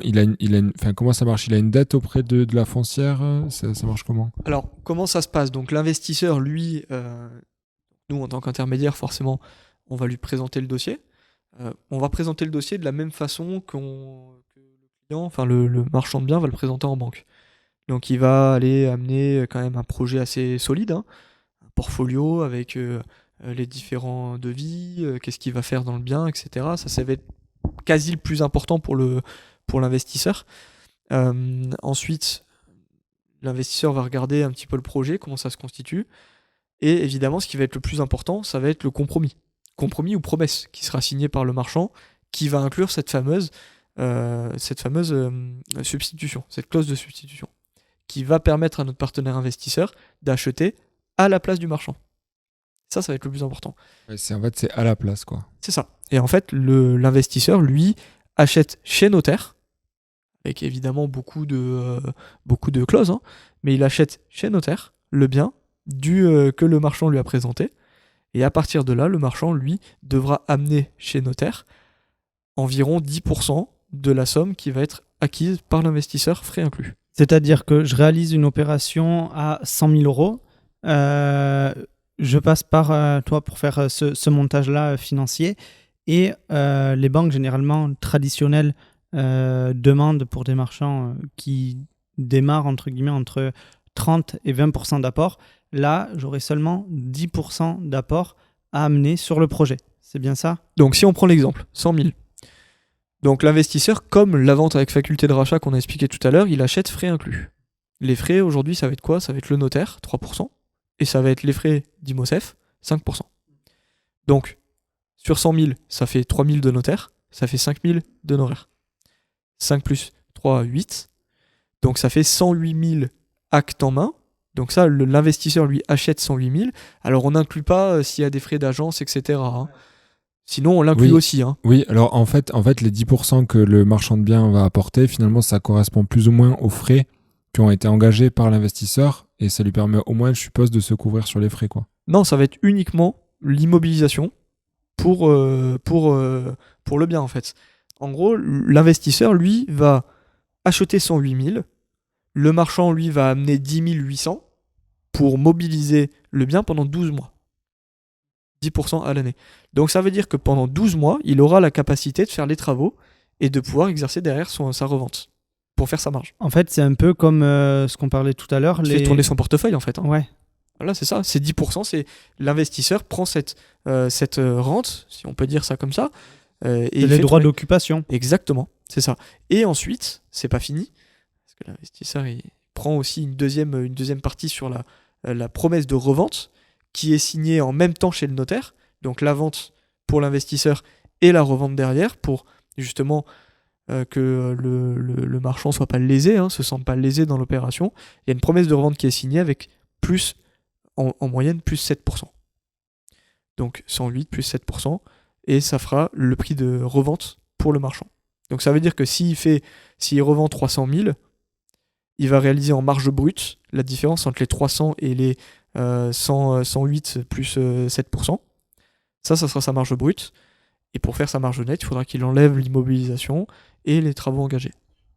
comment ça marche? Il a une dette auprès de la foncière? Ça marche comment? Alors, comment ça se passe? Donc l'investisseur, lui, nous en tant qu'intermédiaire, forcément, on va lui présenter le dossier. On va présenter le dossier de la même façon que le client, enfin le marchand de biens va le présenter en banque. Donc il va aller amener quand même un projet assez solide, un portfolio avec les différents devis, qu'est-ce qu'il va faire dans le bien, etc. Ça va être quasi le plus important pour l'investisseur. Ensuite, l'investisseur va regarder un petit peu le projet, comment ça se constitue. Et évidemment, ce qui va être le plus important, ça va être le compromis. Compromis ou promesse qui sera signé par le marchand, qui va inclure cette fameuse substitution, cette clause de substitution, qui va permettre à notre partenaire investisseur d'acheter à la place du marchand. Ça va être le plus important. Ouais, c'est à la place, quoi. C'est ça. Et en fait, l'investisseur, lui, achète chez notaire, avec évidemment beaucoup de clauses, mais il achète chez notaire le bien que le marchand lui a présenté. Et à partir de là, le marchand, lui, devra amener chez notaire environ 10% de la somme qui va être acquise par l'investisseur, frais inclus. C'est-à-dire que je réalise une opération à 100 000 euros. je passe par toi pour faire ce montage-là financier. Et les banques, généralement traditionnelles, demandent pour des marchands qui démarrent, entre guillemets, entre 30 et 20% d'apport. Là, j'aurai seulement 10% d'apport à amener sur le projet. C'est bien ça? Donc si on prend l'exemple, 100 000. Donc l'investisseur, comme la vente avec faculté de rachat qu'on a expliqué tout à l'heure, il achète frais inclus. Les frais aujourd'hui, ça va être quoi? Ça va être le notaire, 3%, et ça va être les frais d'IMOCEF, 5%. Donc sur 100 000, ça fait 3 000 de notaire, ça fait 5 000 d'honoraires. 5 plus 3, 8. Donc ça fait 108 000 actes en main. Donc ça, l'investisseur lui achète 108 000. Alors on n'inclut pas s'il y a des frais d'agence, etc. hein. Sinon, on l'inclut aussi. Hein. Oui, alors en fait, les 10% que le marchand de biens va apporter, finalement, ça correspond plus ou moins aux frais qui ont été engagés par l'investisseur et ça lui permet au moins, je suppose, de se couvrir sur les frais, quoi. Non, ça va être uniquement l'immobilisation pour le bien, en fait. En gros, l'investisseur, lui, va acheter 108 000. Le marchand, lui, va amener 10 800 pour mobiliser le bien pendant 12 mois. 10% à l'année. Donc ça veut dire que pendant 12 mois, il aura la capacité de faire les travaux et de pouvoir exercer derrière sa revente pour faire sa marge. En fait, c'est un peu comme ce qu'on parlait tout à l'heure. Il fait tourner son portefeuille en fait. Hein. Ouais. Voilà, c'est ça. C'est 10%. C'est l'investisseur prend cette rente, si on peut dire ça comme ça. Et les droits d'occupation. Exactement, c'est ça. Et ensuite, c'est pas fini. Parce que l'investisseur, il prend aussi une deuxième partie sur la promesse de revente qui est signée en même temps chez le notaire. Donc la vente pour l'investisseur et la revente derrière pour justement que le marchand soit pas lésé, se sente pas lésé dans l'opération. Il y a une promesse de revente qui est signée avec plus, en moyenne, plus 7%. Donc 108 plus 7%, et ça fera le prix de revente pour le marchand. Donc ça veut dire que s'il revend 300 000, il va réaliser en marge brute la différence entre les 300 et les 108 plus 7%. Ça sera sa marge brute. Et pour faire sa marge nette, il faudra qu'il enlève l'immobilisation et les travaux engagés.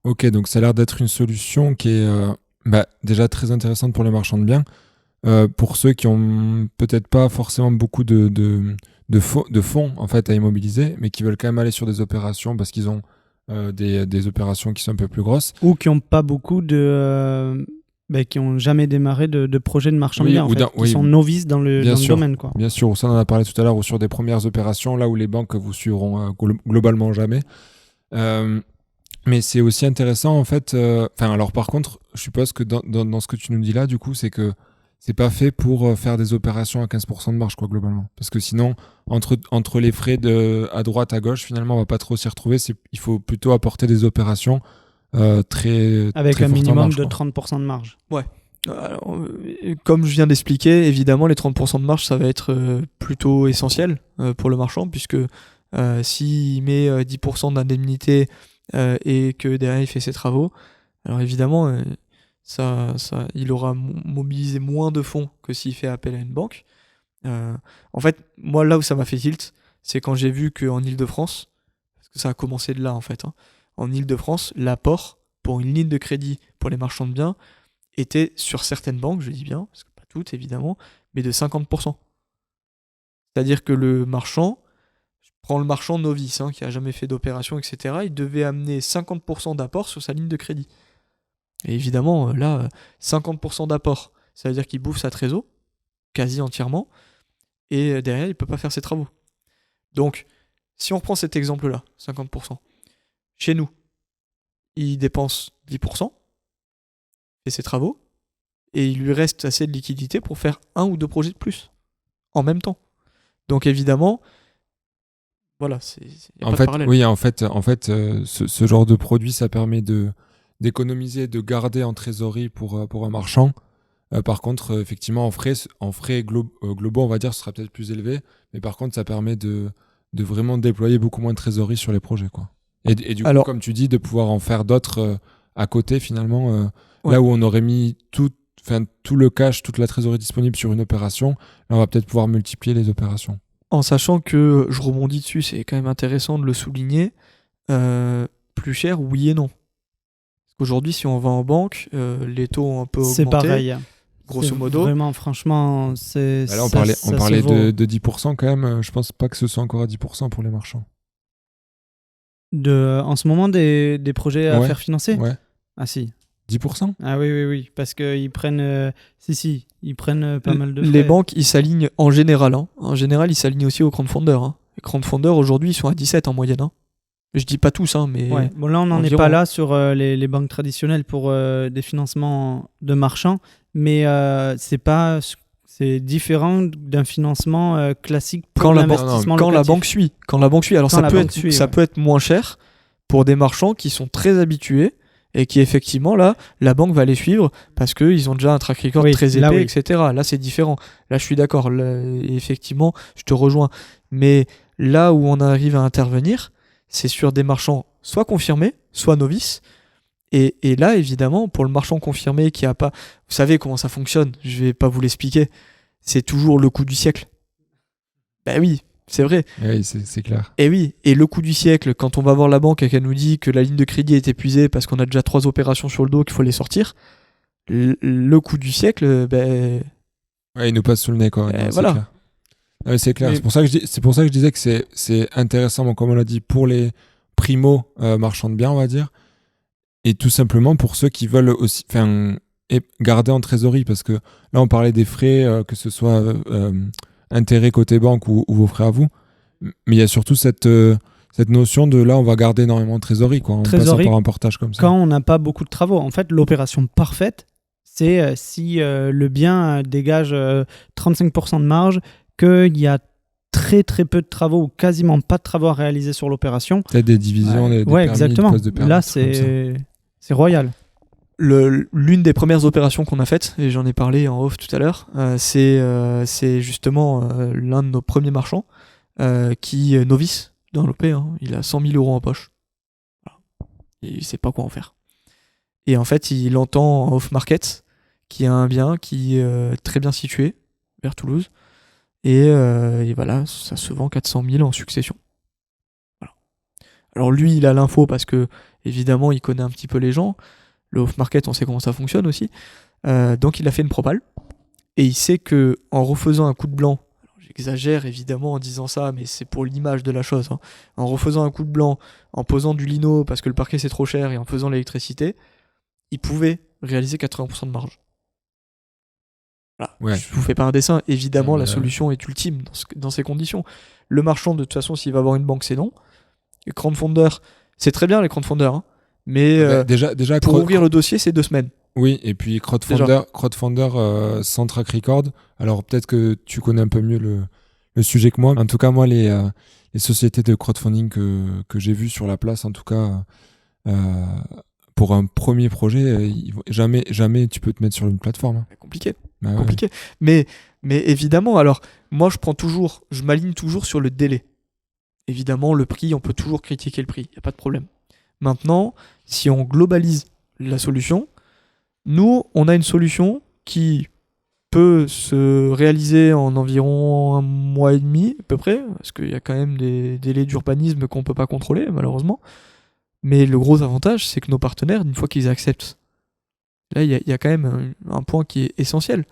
Ok, donc ça a l'air d'être une solution qui est déjà très intéressante pour les marchands de biens. Pour ceux qui ont peut-être pas forcément beaucoup de fonds en fait, à immobiliser, mais qui veulent quand même aller sur des opérations parce qu'ils ont des opérations qui sont un peu plus grosses. Ou qui n'ont pas beaucoup qui n'ont jamais démarré de projet de marchand de biens, qui sont novices dans le domaine. Quoi. Bien sûr, ça on en a parlé tout à l'heure, ou sur des premières opérations, là où les banques vous suivront globalement jamais. Mais c'est aussi intéressant en fait. Alors par contre, je suppose que dans ce que tu nous dis là, du coup, c'est que c'est pas fait pour faire des opérations à 15% de marge, quoi, globalement. Parce que sinon, entre les frais à droite, à gauche, finalement, on va pas trop s'y retrouver. Il faut plutôt apporter des opérations très avec très un minimum marge, de 30% de marge. Ouais. Alors, comme je viens d'expliquer, évidemment, les 30% de marge, ça va être plutôt essentiel pour le marchand, puisque s'il met 10% d'indemnité et que derrière il fait ses travaux, alors évidemment, il aura mobilisé moins de fonds que s'il fait appel à une banque. En fait, moi, là où ça m'a fait tilt, c'est quand j'ai vu qu'en Ile-de-France, parce que ça a commencé de là en fait, en Ile-de-France, l'apport pour une ligne de crédit pour les marchands de biens était sur certaines banques, je dis bien, parce que pas toutes évidemment, mais de 50%. C'est-à-dire que le marchand, je prends le marchand novice, qui a jamais fait d'opération, etc., il devait amener 50% d'apport sur sa ligne de crédit. Et évidemment, là, 50% d'apport, ça veut dire qu'il bouffe sa trésor, quasi entièrement, et derrière, il peut pas faire ses travaux. Donc, si on reprend cet exemple-là, 50%, chez nous, il dépense 10%, fait ses travaux, et il lui reste assez de liquidité pour faire 1 ou 2 projets de plus, en même temps. Donc évidemment, voilà, y a pas de parallèle. Oui, en fait, ce genre de produit, ça permet d'économiser, de garder en trésorerie pour un marchand. Par contre, effectivement, en frais globaux, on va dire, ce sera peut-être plus élevé, mais par contre, ça permet de vraiment déployer beaucoup moins de trésorerie sur les projets, quoi. Et du coup, comme tu dis, de pouvoir en faire d'autres à côté, finalement, là où on aurait mis tout le cash, toute la trésorerie disponible sur une opération, là, on va peut-être pouvoir multiplier les opérations. En sachant que, je rebondis dessus, c'est quand même intéressant de le souligner, plus cher, oui et non. Parce qu'aujourd'hui, si on va en banque, les taux ont un peu augmenté. C'est pareil. grosso C'est modo. Vraiment, franchement, c'est. Là, on ça- parlait, ça on parlait se vaut. de 10% quand même. Je pense pas que ce soit encore à 10% pour les marchands. En ce moment, des projets à Ouais. faire financer. Ouais. Ah si. 10%? Ah oui, oui, oui. Parce qu'ils prennent. Ils prennent pas mal de frais. Les banques, ils s'alignent en général. Hein. En général, ils s'alignent aussi aux crowdfunders. Hein. Les crowdfunders, aujourd'hui, ils sont à 17 en moyenne. Hein. Je dis pas tous, hein, mais Ouais. Bon, là, on n'en est environ. pas là sur les banques traditionnelles pour des financements de marchands, mais c'est différent d'un financement classique pour Quand la l'investissement quand la locatif. banque suit. Quand la banque suit. Alors Quand ça la peut banque être, suit, ça ouais. peut être moins cher pour des marchands qui sont très habitués et qui effectivement là, la banque va les suivre parce qu'ils ont déjà un track record Oui, très là, épais, oui. etc. Là c'est différent. Là je suis d'accord. Là, effectivement, je te rejoins. Mais là où on arrive à intervenir, c'est sur des marchands soit confirmés, soit novices. Et là, évidemment, pour le marchand confirmé qui a pas... Vous savez comment ça fonctionne, je vais pas vous l'expliquer. C'est toujours le coup du siècle. Ben oui, c'est vrai. Oui, c'est clair. Et oui, et le coup du siècle, quand on va voir la banque et qu'elle nous dit que la ligne de crédit est épuisée parce qu'on a déjà 3 opérations sur le dos, qu'il faut les sortir, le coup du siècle, ben... Ouais, il nous passe sous le nez, quoi. Non, c'est voilà. clair. Ah oui, c'est clair. Mais- C'est pour ça que je disais que c'est intéressant, bon, comme on l'a dit, pour les primo marchands de biens, on va dire, et tout simplement pour ceux qui veulent aussi garder en trésorerie, parce que là, on parlait des frais, que ce soit intérêt côté banque ou vos frais à vous, mais il y a surtout cette notion de là, on va garder énormément de trésorerie, quoi, en Trésorerie, passant par un portage comme ça. Quand on n'a pas beaucoup de travaux. En fait, l'opération parfaite, c'est si le bien dégage 35% de marge, qu'il y a très très peu de travaux ou quasiment pas de travaux à réaliser sur l'opération. Peut-être des divisions, des Ouais, permis, exactement. des postes de permis, Là, des trucs comme ça. c'est royal. L'une des premières opérations qu'on a faites, et j'en ai parlé en off tout à l'heure, c'est justement l'un de nos premiers marchands qui est novice dans l'OP. Hein. Il a 100 000 euros en poche. Voilà. Et il sait pas quoi en faire. Et en fait, il entend en off-market qu'il y a un bien qui est très bien situé, vers Toulouse. Et voilà, ça se vend 400 000 en succession. Voilà. Alors lui, il a l'info parce que, évidemment, il connaît un petit peu les gens. Le off-market, on sait comment ça fonctionne aussi. Donc il a fait une propale. Et il sait que en refaisant un coup de blanc, alors j'exagère évidemment en disant ça, mais c'est pour l'image de la chose. Hein. En refaisant un coup de blanc, en posant du lino parce que le parquet c'est trop cher et en faisant l'électricité, il pouvait réaliser 80% de marge. Voilà. Ouais. Je vous fais pas un dessin. Évidemment, Non, la mais solution est ultime dans ces conditions. Le marchand, de toute façon, s'il va avoir une banque, c'est non. Les crowdfunders, c'est très bien les crowdfunders, hein, mais déjà pour ouvrir le dossier, c'est 2 semaines. Oui, et puis crowdfunder sans track record. Alors peut-être que tu connais un peu mieux le sujet que moi. En tout cas, moi, les sociétés de crowdfunding que j'ai vues sur la place, en tout cas, pour un premier projet, jamais tu peux te mettre sur une plateforme. Hein. Compliqué. Bah ouais. Compliqué. Mais évidemment, alors, moi, je m'aligne toujours sur le délai. Évidemment, le prix, on peut toujours critiquer le prix, il n'y a pas de problème. Maintenant, si on globalise la solution, nous, on a une solution qui peut se réaliser en environ 1 mois et demi, à peu près, parce qu'il y a quand même des délais d'urbanisme qu'on ne peut pas contrôler, malheureusement. Mais le gros avantage, c'est que nos partenaires, une fois qu'ils acceptent, là, il y a quand même un point qui est essentiel.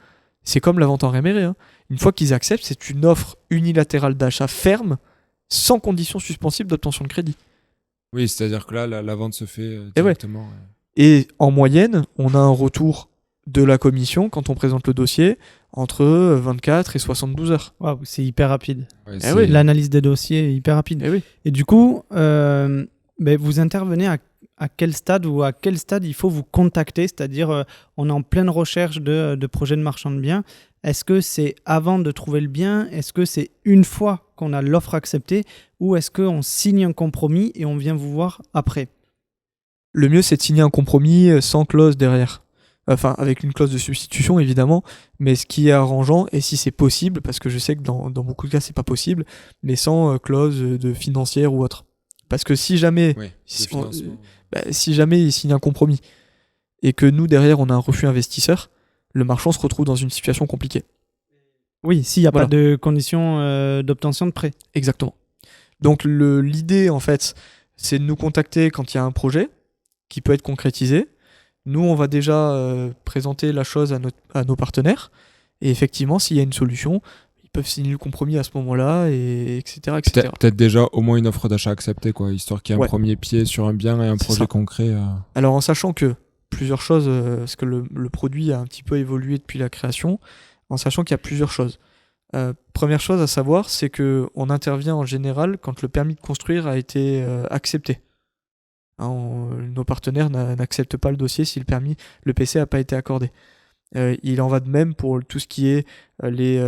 C'est comme la vente en réméré. Hein. Une fois qu'ils acceptent, c'est une offre unilatérale d'achat ferme, sans condition suspensible d'obtention de crédit. Oui, c'est-à-dire que là, la vente se fait Et directement. Et en moyenne, on a un retour de la commission, quand on présente le dossier, entre 24 et 72 heures. Waouh, c'est hyper rapide. Ouais, Eh oui, L'analyse des dossiers est hyper rapide. Eh oui. Et du coup, vous intervenez à quel stade ou à quel stade il faut vous contacter, c'est-à-dire on est en pleine recherche de projets de marchand de biens. Est-ce que c'est avant de trouver le bien? Est-ce que c'est une fois qu'on a l'offre acceptée? Ou est-ce qu'on signe un compromis et on vient vous voir après? Le mieux, c'est de signer un compromis sans clause derrière. Enfin, avec une clause de substitution, évidemment, mais ce qui est arrangeant, et si c'est possible, parce que je sais que dans beaucoup de cas, c'est pas possible, mais sans clause de financière ou autre. Parce que si jamais, Oui, si jamais il signe un compromis, et que nous, derrière, on a un refus investisseur, le marchand se retrouve dans une situation compliquée. Oui, s'il n'y a Voilà. pas de conditions d'obtention de prêt. Exactement. Donc l'idée, en fait, c'est de nous contacter quand il y a un projet qui peut être concrétisé. Nous, on va déjà présenter la chose à nos partenaires. Et effectivement, s'il y a une solution, ils peuvent signer le compromis à ce moment-là, et etc. etc. Peut-être déjà au moins une offre d'achat acceptée, quoi, histoire qu'il y ait un premier pied sur un bien et un projet concret. Alors, en sachant que plusieurs choses, parce que le produit a un petit peu évolué depuis la création, en sachant qu'il y a plusieurs choses. Première chose à savoir, c'est qu'on intervient en général quand le permis de construire a été accepté. Nos partenaires n'acceptent pas le dossier si le PC n'a pas été accordé. Il en va de même pour tout ce qui est les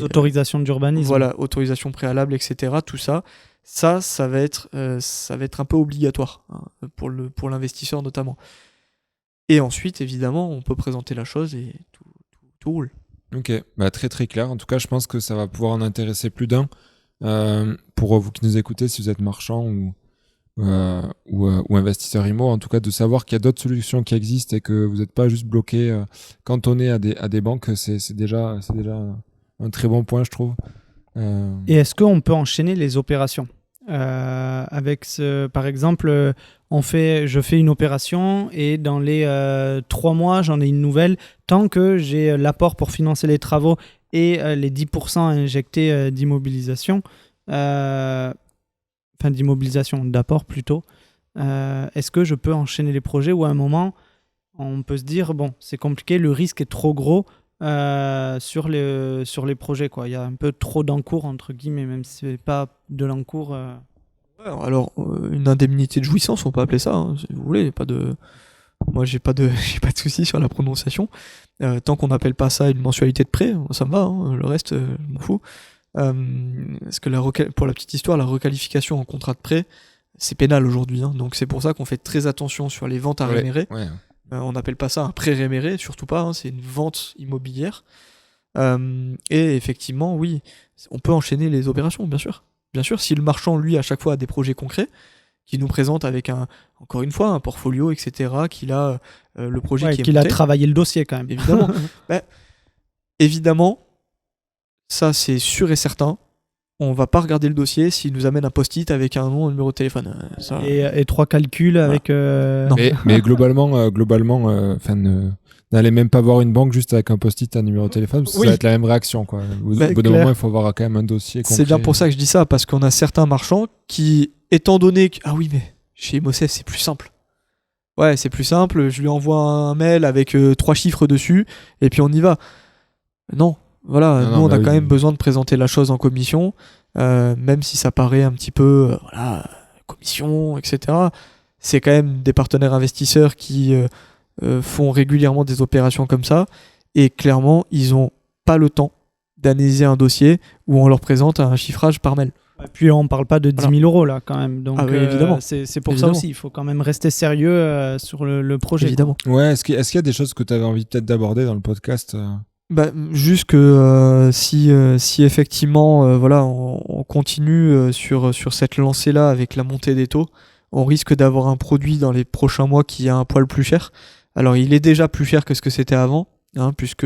autorisations d'urbanisme. Voilà, autorisations préalables, etc. Tout ça, ça va être un peu obligatoire, hein, pour l'investisseur notamment. Et ensuite, évidemment, on peut présenter la chose et tout roule. Ok, très très clair. En tout cas, je pense que ça va pouvoir en intéresser plus d'un. Pour vous qui nous écoutez, si vous êtes marchand ou investisseur IMO, en tout cas de savoir qu'il y a d'autres solutions qui existent et que vous n'êtes pas juste bloqué, cantonné à des banques, c'est déjà un très bon point, je trouve. Et est-ce qu'on peut enchaîner les opérations avec par exemple, je fais une opération et dans les 3 mois, j'en ai une nouvelle. Tant que j'ai l'apport pour financer les travaux et les 10% injectés d'immobilisation, d'apport plutôt, est-ce que je peux enchaîner les projets ou à un moment, on peut se dire, bon, c'est compliqué, le risque est trop gros sur les projets, quoi. Il y a un peu trop d'encours, entre guillemets, même si c'est pas de l'encours. Alors, une indemnité de jouissance, on peut appeler ça, hein, si vous voulez. Moi, j'ai pas de souci sur la prononciation. Tant qu'on n'appelle pas ça une mensualité de prêt, ça me va. Hein, le reste, je m'en fous. Parce que pour la petite histoire, la requalification en contrat de prêt, c'est pénal aujourd'hui. Hein, donc c'est pour ça qu'on fait très attention sur les ventes à réméré. Ouais. On n'appelle pas ça un prêt réméré, surtout pas. Hein, c'est une vente immobilière. Et effectivement, oui, on peut enchaîner les opérations, bien sûr. Bien sûr, si le marchand, lui, à chaque fois a des projets concrets, qui nous présente avec encore une fois, un portfolio, etc., qu'il a le projet qui est qu'il monté. a travaillé le dossier quand même. Évidemment. Évidemment, ça c'est sûr et certain. On va pas regarder le dossier s'il nous amène un post-it avec un nom, un numéro de téléphone. Et 3 calculs avec. Non. Mais globalement, n'allez même pas voir une banque juste avec un post-it, un numéro de téléphone, parce que ça va être la même réaction, quoi. Au bout d'un moment, il faut avoir quand même un dossier concret. C'est bien pour ça que je dis ça, parce qu'on a certains marchands qui, étant donné que ah oui, mais chez Mosef c'est plus simple. Ouais, c'est plus simple. Je lui envoie un mail avec 3 chiffres dessus et puis on y va. Non. Voilà, nous on a quand même besoin de présenter la chose en commission, même si ça paraît un petit peu, commission, etc. C'est quand même des partenaires investisseurs qui font régulièrement des opérations comme ça, et clairement, ils n'ont pas le temps d'analyser un dossier où on leur présente un chiffrage par mail. Et puis on ne parle pas de 10 000 euros là quand même, donc oui, évidemment. C'est pour ça aussi, il faut quand même rester sérieux sur le projet. Évidemment. Ouais, est-ce qu'il y a des choses que tu avais envie peut-être d'aborder dans le podcast juste que si effectivement on continue sur cette lancée-là avec la montée des taux, on risque d'avoir un produit dans les prochains mois qui est un poil plus cher. Alors il est déjà plus cher que ce que c'était avant, hein, puisque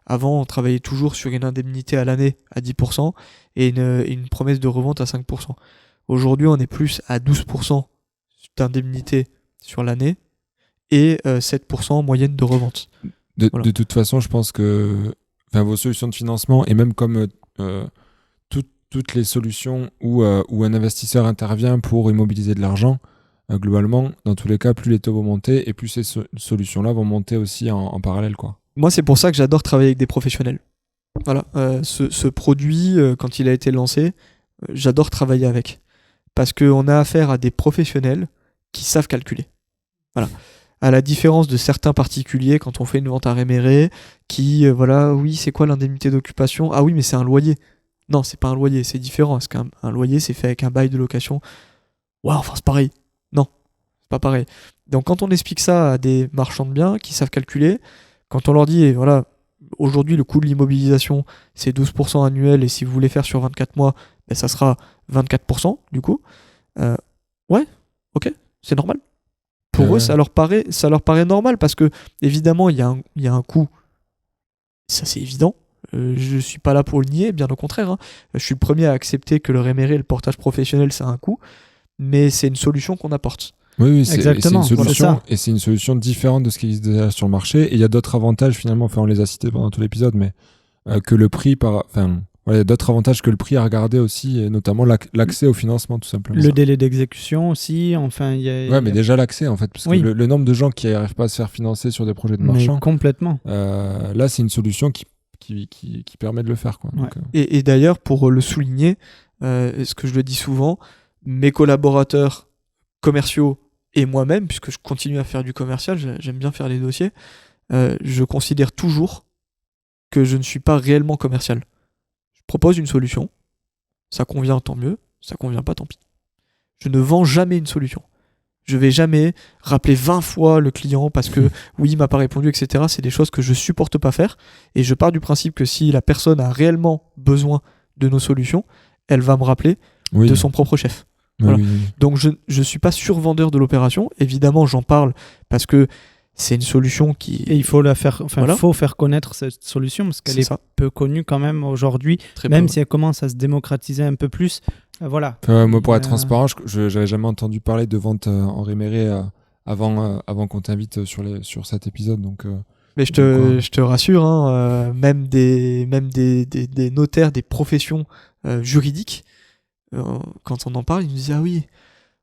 avant on travaillait toujours sur une indemnité à l'année à 10% et une promesse de revente à 5%. Aujourd'hui on est plus à 12% d'indemnité sur l'année et 7% en moyenne de revente. De toute façon, je pense que vos solutions de financement, et même comme toutes les solutions où un investisseur intervient pour immobiliser de l'argent, globalement, dans tous les cas, plus les taux vont monter et plus ces solutions-là vont monter aussi en parallèle, quoi. Moi, c'est pour ça que j'adore travailler avec des professionnels. Voilà, ce produit, quand il a été lancé, j'adore travailler avec. Parce qu'on a affaire à des professionnels qui savent calculer. Voilà. À la différence de certains particuliers, quand on fait une vente à réméré, qui, oui, c'est quoi l'indemnité d'occupation ? Ah oui, mais c'est un loyer. Non, c'est pas un loyer, c'est différent. Parce qu'un loyer, c'est fait avec un bail de location. Ouais, enfin, c'est pareil. Non, c'est pas pareil. Donc, quand on explique ça à des marchands de biens qui savent calculer, quand on leur dit, aujourd'hui, le coût de l'immobilisation, c'est 12% annuel, et si vous voulez faire sur 24 mois, ça sera 24%, du coup. Ouais, ok, c'est normal. Pour eux, ça leur paraît normal parce que, évidemment, il y a un coût. Ça, c'est évident. Je suis pas là pour le nier, bien au contraire. Hein. Je suis le premier à accepter que le réméré, le portage professionnel, ça a un coût. Mais c'est une solution qu'on apporte. Oui, c'est Exactement, une voilà, solution, c'est ça. et c'est une solution différente de ce qui existe déjà sur le marché. Et il y a d'autres avantages finalement, enfin on les a cités pendant tout l'épisode, mais que le prix, enfin voilà, il y a d'autres avantages que le prix à regarder aussi, et notamment l'accès au financement tout simplement. Le délai d'exécution aussi, enfin, Ouais, mais déjà l'accès en fait, parce que Oui. le nombre de gens qui n'arrivent pas à se faire financer sur des projets de mais marchands, complètement. là c'est une solution qui permet de le faire, quoi. Donc, Et d'ailleurs, pour le souligner, ce que je le dis souvent, mes collaborateurs commerciaux et moi-même, puisque je continue à faire du commercial, j'aime bien faire les dossiers, je considère toujours que je ne suis pas réellement commercial. Je propose une solution, ça convient, tant mieux, ça convient pas, tant pis. Je ne vends jamais une solution. Je vais jamais rappeler 20 fois le client parce que oui, il m'a pas répondu, etc. C'est des choses que je supporte pas faire. Et je pars du principe que si la personne a réellement besoin de nos solutions, elle va me rappeler oui. de son propre chef. Oui, Voilà. oui. Donc je ne suis pas survendeur de l'opération. Évidemment, j'en parle parce que c'est une solution qui... Et il faut la faire, enfin, Voilà. faut faire connaître cette solution parce qu'elle C'est est ça. peu connue quand même aujourd'hui, Très même peu, si elle commence à se démocratiser un peu plus. Voilà. Moi, pour être Euh, transparent, je n'avais jamais entendu parler de vente en réméré avant qu'on t'invite sur cet épisode. Donc, Mais je te rassure, hein, même des notaires, des professions juridiques, quand on en parle, ils nous disent ah oui,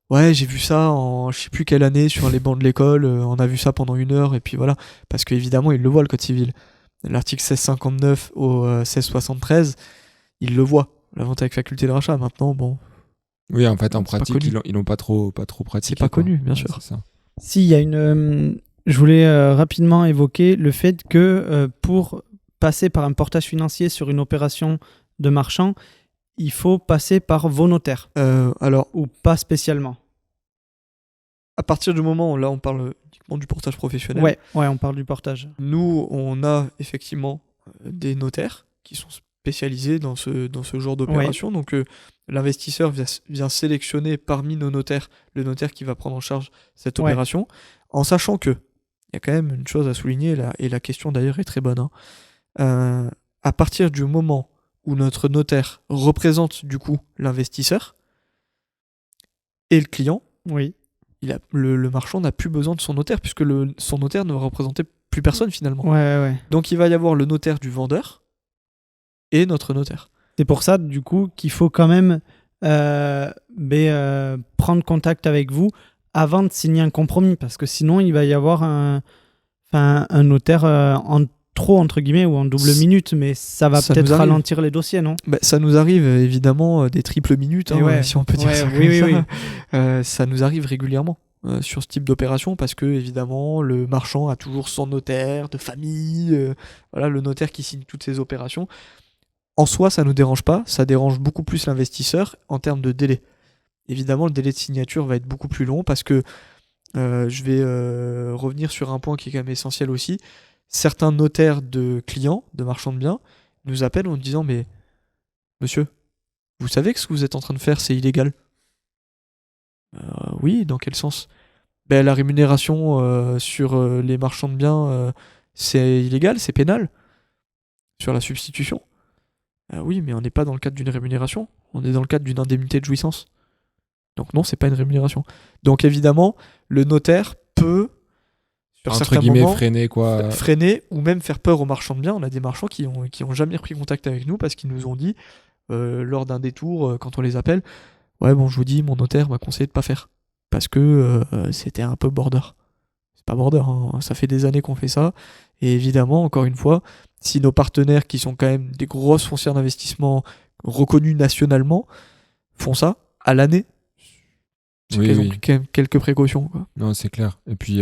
ouais, j'ai vu ça en je sais plus quelle année sur les bancs de l'école, on a vu ça pendant 1 heure, et puis voilà. Parce qu'évidemment, ils le voient, le code civil. L'article 1659 au 1673, ils le voient. La vente avec faculté de rachat. Maintenant, bon, oui, en fait, en C'est pas pratique, connu. ils l'ont pas trop pratiqué. c'est pas quoi. connu, bien Ouais, sûr. c'est ça. Si, il y a une. Je voulais rapidement évoquer le fait que pour passer par un portage financier sur une opération de marchand, il faut passer par vos notaires Alors, ou pas spécialement. à partir du moment où là, on parle uniquement du portage professionnel, Ouais, on parle du portage. nous, on a effectivement des notaires qui sont spécialisés dans ce genre d'opération. Donc, l'investisseur vient sélectionner parmi nos notaires le notaire qui va prendre en charge cette Ouais. opération, en sachant que, il y a quand même une chose à souligner, et la question d'ailleurs est très bonne, hein. À partir du moment où notre notaire représente du coup l'investisseur et le client, Oui. le marchand n'a plus besoin de son notaire, puisque son notaire ne va représenter plus personne finalement. Ouais. Donc il va y avoir le notaire du vendeur et notre notaire. C'est pour ça, du coup, qu'il faut quand même prendre contact avec vous avant de signer un compromis, parce que sinon, il va y avoir un notaire en trop, entre guillemets, ou en double minute, mais ça va Ça peut-être nous arrive. ralentir les dossiers, non? Bah, ça nous arrive évidemment des triples minutes, Et ouais. si on peut dire Ouais, ça oui, comme oui, ça. Ça nous arrive régulièrement sur ce type d'opération, parce que évidemment le marchand a toujours son notaire de famille, voilà, le notaire qui signe toutes ces opérations. En soi, ça nous dérange pas, ça dérange beaucoup plus l'investisseur en termes de délai. Évidemment, le délai de signature va être beaucoup plus long, parce que je vais revenir sur un point qui est quand même essentiel aussi. Certains notaires de clients, de marchands de biens, nous appellent en nous disant mais monsieur, vous savez que ce que vous êtes en train de faire, c'est illégal? Oui, dans quel sens? Ben, la rémunération sur les marchands de biens, c'est illégal, c'est pénal. Sur la substitution. Oui, mais on n'est pas dans le cadre d'une rémunération, on est dans le cadre d'une indemnité de jouissance. Donc non, c'est pas une rémunération. Donc évidemment, le notaire peut, sur Entre certains guillemets, moments, freiner, quoi. freiner ou même faire peur aux marchands de biens. On a des marchands qui ont jamais repris contact avec nous parce qu'ils nous ont dit, lors d'un détour, quand on les appelle, ouais, bon, je vous dis, mon notaire m'a conseillé de pas faire. Parce que c'était un peu border. C'est pas border, hein. Ça fait des années qu'on fait ça. Et évidemment, encore une fois, si nos partenaires, qui sont quand même des grosses foncières d'investissement reconnues nationalement, font ça à l'année, c'est Oui, qu'elles oui. ont pris quand même quelques précautions, quoi. Non, c'est clair. Et puis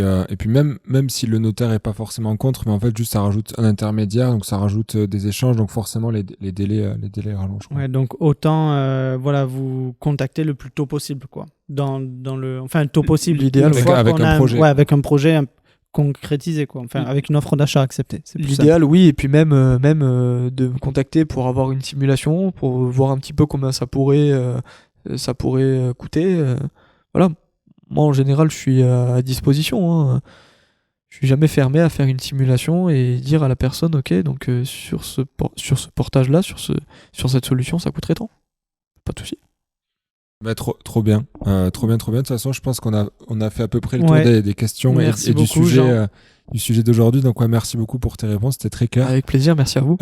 même si le notaire est pas forcément contre, mais en fait, juste ça rajoute un intermédiaire, donc ça rajoute des échanges, donc forcément les délais rallongent, quoi. Ouais, donc autant vous contacter le plus tôt possible, quoi. Dans le tôt possible. L'idéal, Une fois avec qu'on un a projet. Ouais, avec un projet concrétisé, quoi. Enfin, avec une offre d'achat acceptée. C'est plus L'idéal, oui, et puis même de me contacter pour avoir une simulation, pour voir un petit peu combien ça pourrait coûter. Voilà. Moi, en général, je suis à disposition, hein. Je suis jamais fermé à faire une simulation et dire à la personne, ok, donc sur ce portage-là, sur cette solution, ça coûterait tant. Pas de souci. Bah, trop bien. Trop bien. De toute façon, je pense qu'on a fait à peu près le tour Ouais. des questions Merci et du beaucoup, sujet, Jean. du sujet d'aujourd'hui. Donc, ouais, merci beaucoup pour tes réponses. C'était très clair. Avec plaisir, merci à vous.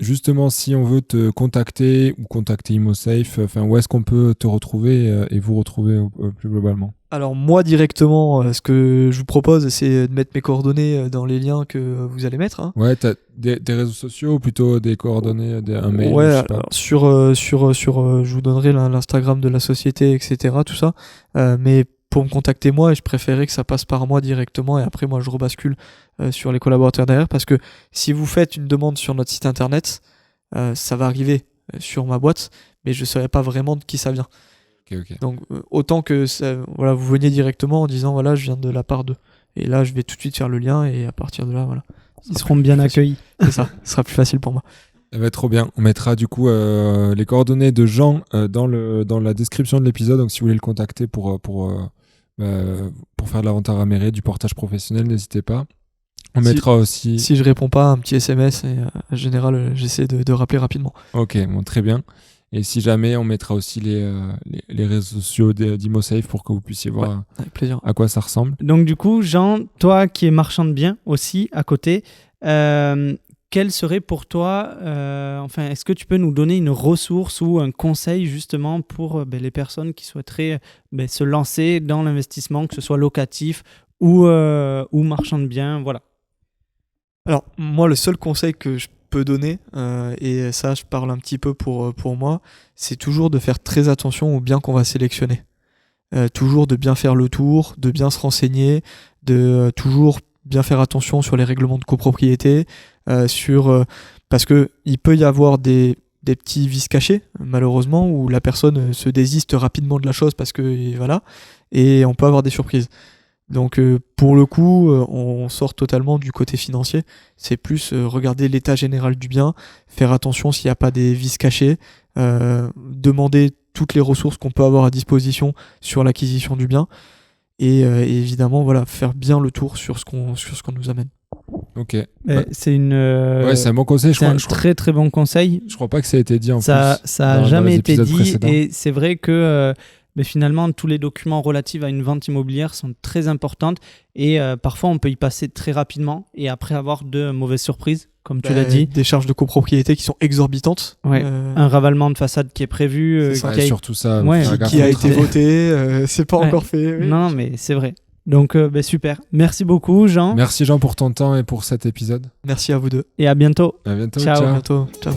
Justement, si on veut te contacter ou contacter ImoSafe, où est-ce qu'on peut te retrouver et vous retrouver plus globalement? Alors moi directement, ce que je vous propose, c'est de mettre mes coordonnées dans les liens que vous allez mettre. Hein. Ouais, t'as des réseaux sociaux ou plutôt des coordonnées, un mail, Ouais, je sais pas. alors je vous donnerai l'Instagram de la société, etc. Tout ça. Mais pour me contacter moi, je préférais que ça passe par moi directement et après moi je rebascule sur les collaborateurs derrière parce que si vous faites une demande sur notre site internet, ça va arriver sur ma boîte, mais je ne saurais pas vraiment de qui ça vient. Ok. Donc autant que voilà, vous veniez directement en disant voilà, je viens de la part d'eux. Et là, je vais tout de suite faire le lien et à partir de là, voilà. Ils seront bien accueillis. C'est ça, ce sera plus facile pour moi. Eh ben, trop bien. On mettra du coup les coordonnées de Jean dans la description de l'épisode. Donc si vous voulez le contacter pour faire de l'inventaire améré, du portage professionnel, n'hésitez pas. On mettra aussi... Si je réponds pas, un petit SMS et en général, j'essaie de rappeler rapidement. Ok, bon, très bien. Et si jamais, on mettra aussi les réseaux sociaux d'ImoSafe pour que vous puissiez voir Avec plaisir. à quoi ça ressemble. Donc du coup, Jean, toi qui es marchand de biens aussi à côté, quel serait pour toi, est-ce que tu peux nous donner une ressource ou un conseil justement pour les personnes qui souhaiteraient se lancer dans l'investissement, que ce soit locatif ou marchand de biens, voilà. Alors moi, le seul conseil que je peux donner, et ça je parle un petit peu pour moi, c'est toujours de faire très attention aux biens qu'on va sélectionner. Toujours de bien faire le tour, de bien se renseigner, de toujours bien faire attention sur les règlements de copropriété, parce que il peut y avoir des petits vices cachés, malheureusement, où la personne se désiste rapidement de la chose parce que voilà, et on peut avoir des surprises. Donc pour le coup, on sort totalement du côté financier. C'est plus regarder l'état général du bien, faire attention s'il n'y a pas des vices cachés, demander toutes les ressources qu'on peut avoir à disposition sur l'acquisition du bien, et évidemment voilà, faire bien le tour sur ce qu'on nous amène. Ok. C'est c'est un bon conseil. C'est un très très bon conseil. Je crois pas que ça a été dit en ça, plus. Ça n'a jamais été dit précédents. et c'est vrai que mais finalement tous les documents relatifs à une vente immobilière sont très importantes et parfois on peut y passer très rapidement et après avoir de mauvaises surprises comme tu l'as dit. Des charges de copropriété qui sont exorbitantes. Ouais. Un ravalement de façade qui est prévu. Surtout ça. Qui a été voté, c'est pas encore fait. Oui. Non mais c'est vrai. Donc super. Merci beaucoup Jean. Merci Jean pour ton temps et pour cet épisode. Merci à vous deux. Et à bientôt. À bientôt. Ciao. À bientôt. Ciao.